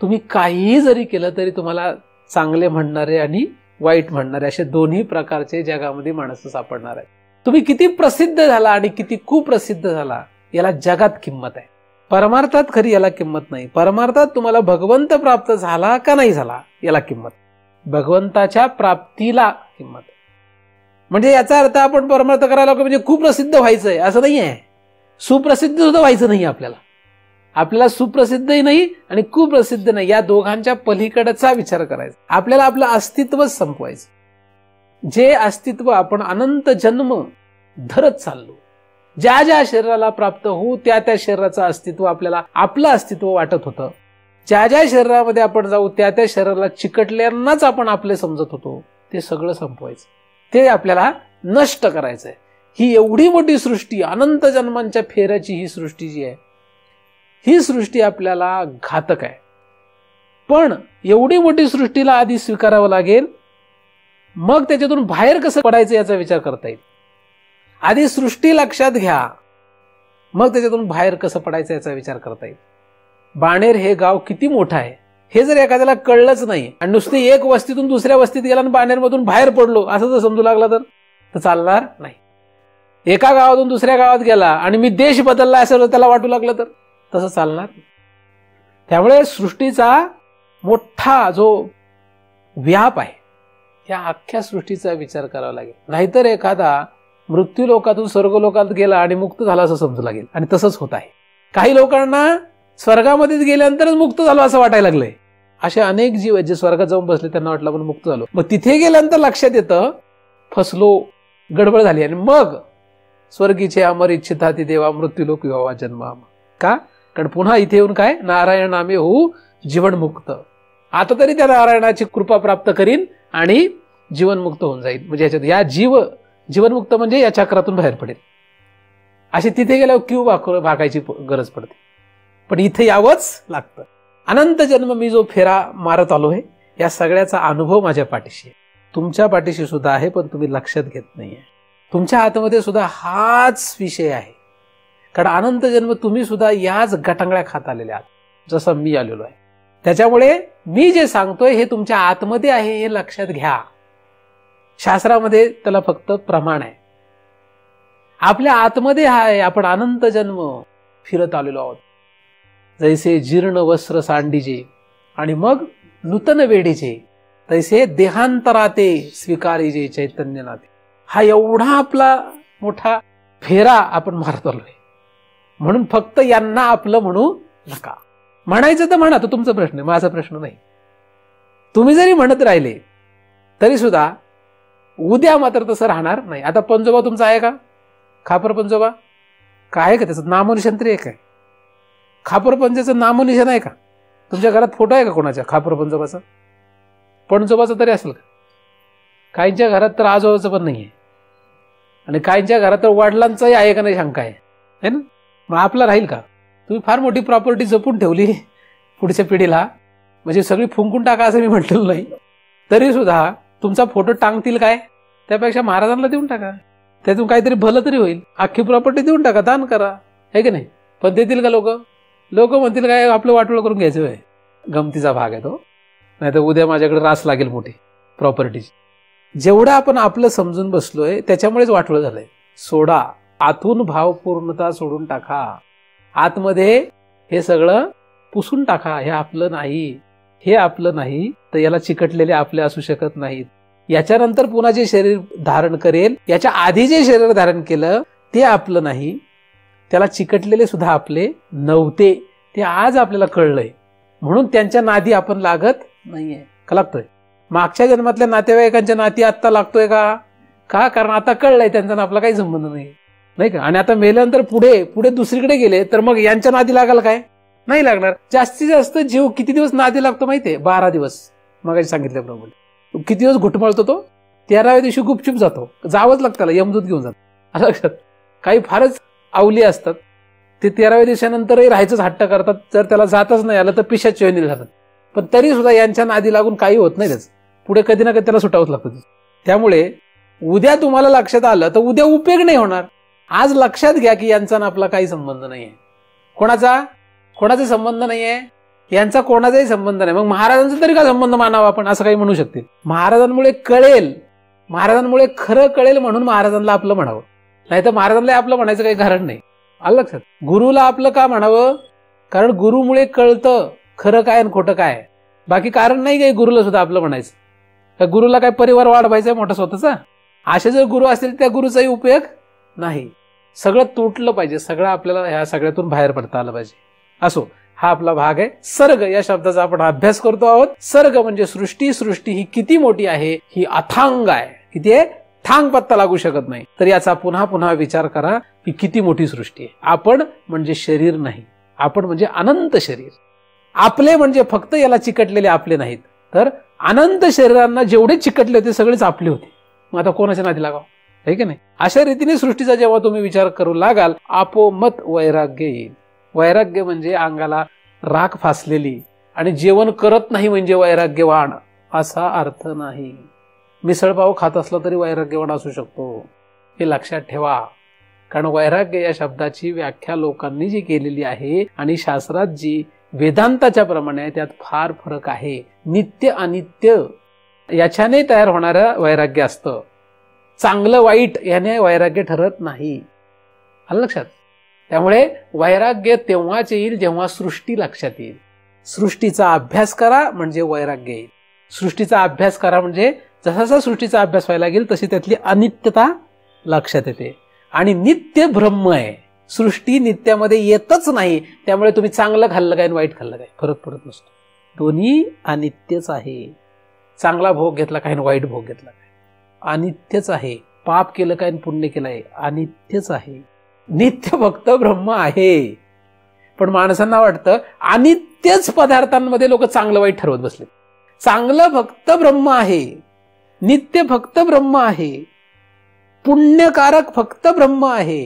तुम्ही काहीही जरी केलं तरी तुम्हाला चांगले म्हणणारे आणि वाईट म्हणणारे असे दोन्ही प्रकारचे जगामध्ये माणसं सापडणार आहेत. तुम्ही किती प्रसिद्ध झाला आणि किती कुप्रसिद्ध झाला याला जगात किंमत आहे. परमार्थात खरी याला किंमत नाही. परमार्थात तुम्हाला भगवंत प्राप्त झाला का नाही झाला याला किंमत, भगवंताच्या प्राप्तीला किंमत. म्हणजे याचा अर्थ आपण परमार्थ करायला म्हणजे खूप प्रसिद्ध व्हायचंय असं नाही आहे. सुप्रसिद्ध सुद्धा व्हायचं नाही आपल्याला. आपल्याला सुप्रसिद्धही नाही आणि कुप्रसिद्ध नाही, या दोघांच्या पलीकडचा विचार करायचा. आपल्याला आपलं अस्तित्वच संपवायचं. जे अस्तित्व आपण अनंत जन्म धरत चाललो, ज्या ज्या शरीराला प्राप्त होऊ त्या त्या शरीराचं अस्तित्व आपल्याला आपलं अस्तित्व वाटत होतं. ज्या ज्या शरीरामध्ये आपण जाऊ त्या त्या शरीराला चिकटल्यानाच आपण आपले समजत होतो, ते सगळं संपवायचं, ते आपल्याला नष्ट करायचंय. ही एवढी मोठी सृष्टी, अनंत जन्मांच्या फेऱ्याची ही सृष्टी जी आहे, ही सृष्टी आपल्याला घातक आहे. पण एवढी मोठी सृष्टीला आधी स्वीकारावं लागेल, मग त्याच्यातून बाहेर कसं पडायचं याचा विचार करता येईल. आधी सृष्टी लक्षात घ्या, मग त्याच्यातून बाहेर कसं पडायचं याचा विचार करता येईल. बाणेर हे गाव किती मोठं आहे हे जर एखाद्याला कळलंच नाही आणि नुसती एक वस्तीतून दुसऱ्या वस्तीत गेला आणि बाणेरमधून बाहेर पडलो असं जर समजू लागला तर चालणार नाही. एका गावातून दुसऱ्या गावात गेला आणि मी देश बदलला असं त्याला वाटू लागलं तर तसं चालणार नाही. त्यामुळे सृष्टीचा मोठा जो व्याप आहे, या अख्ख्या सृष्टीचा विचार करावा लागेल. नाहीतर एखादा मृत्यू लोकातून स्वर्ग लोकात गेला आणि मुक्त झाला असं समजू लागेल. आणि तसंच होत आहे. काही लोकांना स्वर्गामध्येच गेल्यानंतरच मुक्त झालो असं वाटायला लागलंय. असे अनेक जीव आहेत जे स्वर्गात जाऊन बसले, त्यांना वाटलं आपण मुक्त झालो. मग तिथे गेल्यानंतर लक्षात येतं फसलो, गडबड झाली, आणि मग स्वर्गीचे अमर इच्छिता ती देवा मृत्यूलोक विवाहा जन्मा. का? कारण पुन्हा इथे येऊन काय, नारायण नामे होऊ जीवनमुक्त. आता तरी त्या नारायणाची कृपा प्राप्त करीन आणि जीवनमुक्त होऊन जाईल. म्हणजे याच्यात या जीवनमुक्त म्हणजे या चक्रातून बाहेर पडेल. असे तिथे गेल्यावर क्यू भागायची गरज पडते. पण इथे यावंच लागतं. अनंत जन्म मी जो फेरा मारत आलोय, या सगळ्याचा अनुभव माझ्या पाठीशी आहे. तुमच्या पाठीशी सुद्धा आहे, पण तुम्ही लक्षात घेत नाहीये. तुमच्या हातामध्ये सुद्धा हाच विषय आहे. कारण अनंत जन्म तुम्ही सुद्धा याच गटांगळ्या खात आलेले आहात, जसं मी आलेलो आहे. त्याच्यामुळे मी जे सांगतोय हे तुमच्या आतमध्ये आहे हे लक्षात घ्या. शास्त्रामध्ये त्याला फक्त प्रमाण आहे. आपल्या आतमध्ये आहे. आपण अनंत जन्म फिरत आलेलो आहोत. जैसे जीर्ण वस्त्र सांडीजे आणि मग नूतन वेडीचे, तैसे देहांतराते स्वीकारीजे चैतन्य नाते. हा एवढा आपला मोठा फेरा आपण मारत आलोय. म्हणून फक्त यांना आपलं म्हणू नका. म्हणायचं तर म्हणा, तो तुमचा प्रश्न आहे, माझा प्रश्न नाही. तुम्ही जरी म्हणत राहिले तरी सुद्धा उद्या मात्र तसं राहणार नाही. आता पंजोबा तुमचा आहे का? खापर पंजोबा काय आहे का? त्याचं नामनिशान तरी एक आहे. खापर पंजाचं नामनिशान आहे का? तुमच्या घरात फोटो आहे का कोणाच्या खापर पंजोबाचा? पणजोबाचा तरी असेल का? काहींच्या घरात तर आजोबाचं पण नाहीये, आणि काहींच्या घरात तर वडिलांचाही आहे का नाही शंका आहे ना. मग आपला राहील का? तुम्ही फार मोठी प्रॉपर्टी जपून ठेवली पुढच्या पिढीला, म्हणजे सगळी फुंकून टाका असं मी म्हटलेलं नाही, तरी सुद्धा तुमचा फोटो टांगतील काय? त्यापेक्षा महाराजांना देऊन टाका, त्यातून काहीतरी भलं तरी होईल. अख्खी प्रॉपर्टी देऊन टाका, दान करा, आहे की नाही? पण देतील का लोक? लोक म्हणतील काय आपलं वाटोळं करून घ्यायचं होय. गमतीचा भाग आहे तो. नाही तर उद्या माझ्याकडे रास लागेल मोठी प्रॉपर्टीची. जेवढं आपण आपलं समजून बसलोय त्याच्यामुळेच वाटोळं झालंय. सोडा, आतून भावपूर्णता सोडून टाका. आतमध्ये हे सगळं पुसून टाका. हे आपलं नाही, हे आपलं नाही, तर याला चिकटलेले आपले असू शकत नाहीत. याच्यानंतर पुन्हा जे शरीर धारण करेल, याच्या आधी जे शरीर धारण केलं ते आपलं नाही, त्याला चिकटलेले सुद्धा आपले नव्हते. ते आज आपल्याला कळलंय, म्हणून त्यांच्या नादी आपण लागत नाहीये. का लागतोय? मागच्या जन्मातल्या नातेवाईकांच्या नाती आत्ता लागतोय का? कारण आता कळलंय त्यांचा आपला काही संबंध नाही का? आणि आता मेल्यानंतर पुढे दुसरीकडे गेले तर मग यांच्या नादी लागाल काय? नाही लागणार. जास्तीत जास्त जीव किती दिवस नादी लागतो माहितीये? 12 दिवस. मग सांगितल्याप्रमाणे किती दिवस घुटमळतो तो? 13व्या दिवशी गुपचूप जातो. जावंच लागतं त्याला, यमदूत घेऊन जातो. लक्षात. काही फारच आवली असतात, ते 13व्या दिवसानंतरही राहायचंच हट्ट करतात. जर त्याला जातच नाही आलं तर पिशाच चोयनीला जातात. पण तरी सुद्धा यांच्या नादी लागून काही होत नाही. त्याच पुढे कधी ना कधी त्याला सुटावंच लागतं. त्यामुळे उद्या तुम्हाला लक्षात आलं तर उद्या उपयोग नाही होणार. आज लक्षात घ्या की यांचा ना आपला काही संबंध नाहीये. कोणाचा संबंध नाहीये, यांचा कोणाचाही संबंध नाही. मग महाराजांचा तरी का संबंध मानावा आपण, असं काही म्हणू शकतील. महाराजांमुळे कळेल, महाराजांमुळे खरं कळेल म्हणून महाराजांना आपलं म्हणावं. नाही तर महाराजांना आपलं म्हणायचं काही कारण नाही. आलं लक्षात. गुरुला आपलं का म्हणावं? कारण गुरुमुळे कळतं खरं काय आणि खोटं काय. बाकी कारण नाही काही गुरुला सुद्धा आपलं म्हणायचं. त्या गुरुला काय परिवार वाढवायचा आहे मोठा स्वतःचा. असे जर गुरु असतील त्या गुरुचाही उपयोग नाही. सगळं तुटलं पाहिजे, सगळं आपल्याला ह्या सगळ्यातून बाहेर पडता आलं पाहिजे. असो, हा आपला भाग आहे. सर्ग या शब्दाचा आपण अभ्यास करतो आहोत. सर्ग म्हणजे सृष्टी. सृष्टी ही किती मोठी आहे, ही अथांग आहे. किती आहे, थांग पत्ता लागू शकत नाही. तर याचा पुन्हा पुन्हा विचार करा की किती मोठी सृष्टी आहे. आपण म्हणजे शरीर नाही, आपण म्हणजे अनंत शरीर. आपले म्हणजे फक्त याला चिकटलेले आपले नाहीत, तर अनंत शरीरांना जेवढे चिकटले होते सगळेच आपले होते. मग आता कोणाच्या नादी लागावं, आहे की नाही. अशा रीतीने सृष्टीचा जेव्हा तुम्ही विचार करू लागाल, आपोमत वैराग्य येईल. वैराग्य म्हणजे अंगाला राख फासलेली आणि जेवण करत नाही म्हणजे वैराग्यवान असा अर्थ नाही. मिसळपाव खात असला तरी वैराग्यवान असू शकतो, हे लक्षात ठेवा. कारण वैराग्य या शब्दाची व्याख्या लोकांनी जी केलेली आहे आणि शास्त्रात जी वेदांताच्या प्रमाणे त्यात फार फरक आहे. नित्य अनित्य याच्याने तयार होणारं वैराग्य असतं. चांगलं वाईट याने वैराग्य ठरत नाही. आलं लक्षात. त्यामुळे वैराग्य तेव्हाच येईल जेव्हा सृष्टी लक्षात येईल. सृष्टीचा अभ्यास करा म्हणजे वैराग्य येईल. सृष्टीचा अभ्यास करा म्हणजे जसा सृष्टीचा अभ्यास व्हायला लागेल तशी त्यातली अनित्यता लक्षात येते. आणि नित्य ब्रह्म आहे. सृष्टी नित्यामध्ये येतच नाही. त्यामुळे तुम्ही चांगलं खाल्लं काय आणि वाईट खाल्लं काय फरक पडत नसतो. दोन्ही अनित्यच आहे. चांगला भोग घेतला काय आणि वाईट भोग घेतला काय अनित्यच आहे. पाप केलं काय आणि पुण्य केलं आहे अनित्यच आहे. नित्य फक्त ब्रह्म आहे. पण माणसांना वाटतं अनित्यच पदार्थांमध्ये लोक चांगलं वाईट ठरवत बसले. चांगलं फक्त ब्रह्म आहे, नित्य फक्त ब्रह्म आहे, पुण्यकारक फक्त ब्रह्म आहे.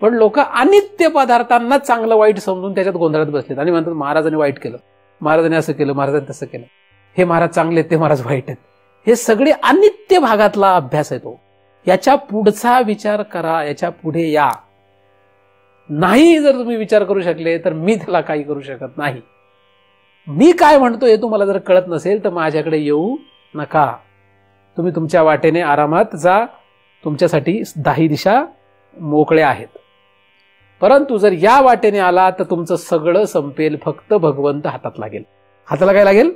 पण लोक अनित्य पदार्थांना चांगलं वाईट समजून त्याच्यात गोंधळात बसलेत आणि म्हणतात महाराजांनी वाईट केलं, महाराजांनी असं केलं, महाराजांनी तसं केलं, हे महाराज चांगले आहेत, ते महाराज वाईट आहेत. हे सगळे अनित्य भागातला अभ्यास आहे तो. याच्या पुढचा विचार करा, याच्या पुढे या. नाही जर तुम्ही विचार करू शकले तर मी त्याला काही करू शकत नाही. मी काय म्हणतो हे तुम्हाला जर कळत नसेल तर माझ्याकडे येऊ नका. तुम्ही तुमच्या वाटेने आरामात जा. तुमच्यासाठी 10 दिशा मोकळ्या आहेत. परंतु जर या वाटेने आला तर तुमचं सगळं संपेल. फक्त भगवंत हातात लागेल. हाताला काय लागेल?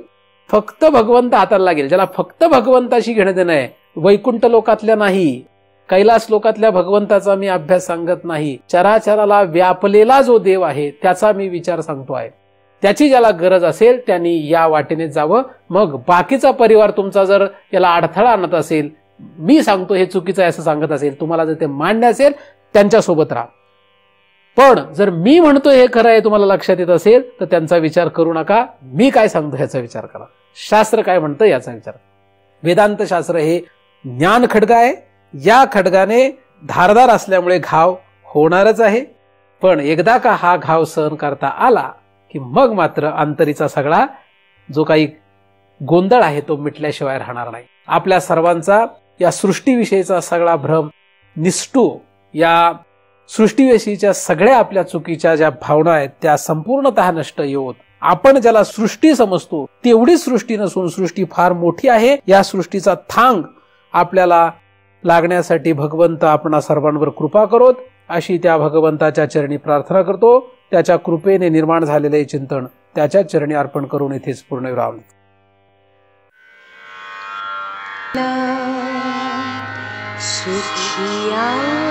फक्त भगवंत हाताला लागेल. ज्याला फक्त भगवंताशी घेणं देणं आहे, वैकुंठ लोकातल्या नाही, कैलास लोकातल्या भगवंताचा मी अभ्यास सांगत नाही. चराचराला व्यापलेला जो देव आहे त्याचा मी विचार सांगतो आहे. त्याची ज्याला गरज असेल त्यांनी या वाटेने जावं. मग बाकीचा परिवार तुमचा जर याला अडथळा आणत असेल, मी सांगतो हे चुकीचं आहे असं सांगत असेल, तुम्हाला जर ते मान्य असेल त्यांच्यासोबत राहा. पण जर मी म्हणतो हे खरं आहे तुम्हाला लक्षात येत असेल तर त्यांचा विचार करू नका. मी काय सांगतो याचा विचार करा. शास्त्र काय म्हणतं याचा विचार. वेदांत शास्त्र हे ज्ञान खड्ग आहे. या खड्गाने धारदार असल्यामुळे घाव होणारच आहे. पण एकदा का हा घाव सहन करता आला की मग मात्र अंतरीचा सगळा जो काही गोंधळ आहे तो मिटल्याशिवाय राहणार नाही. आपल्या सर्वांचा या सृष्टीविषयीचा सगळा भ्रम निष्ठू, या सृष्टीविषयीच्या सगळ्या आपल्या चुकीच्या ज्या भावना आहेत त्या संपूर्णतः नष्ट होत आपण ज्याला सृष्टी समजतो तेवढी सृष्टी नसून सृष्टी फार मोठी आहे. या सृष्टीचा थांग आपल्याला लागण्यासाठी भगवंत आपणा सर्वांवर कृपा करोत अशी त्या भगवंताच्या चरणी प्रार्थना करतो. त्याच्या कृपेने निर्माण झालेले चिंतन त्याच्या चरणी अर्पण करून इथेच पूर्णविराम. सुखिया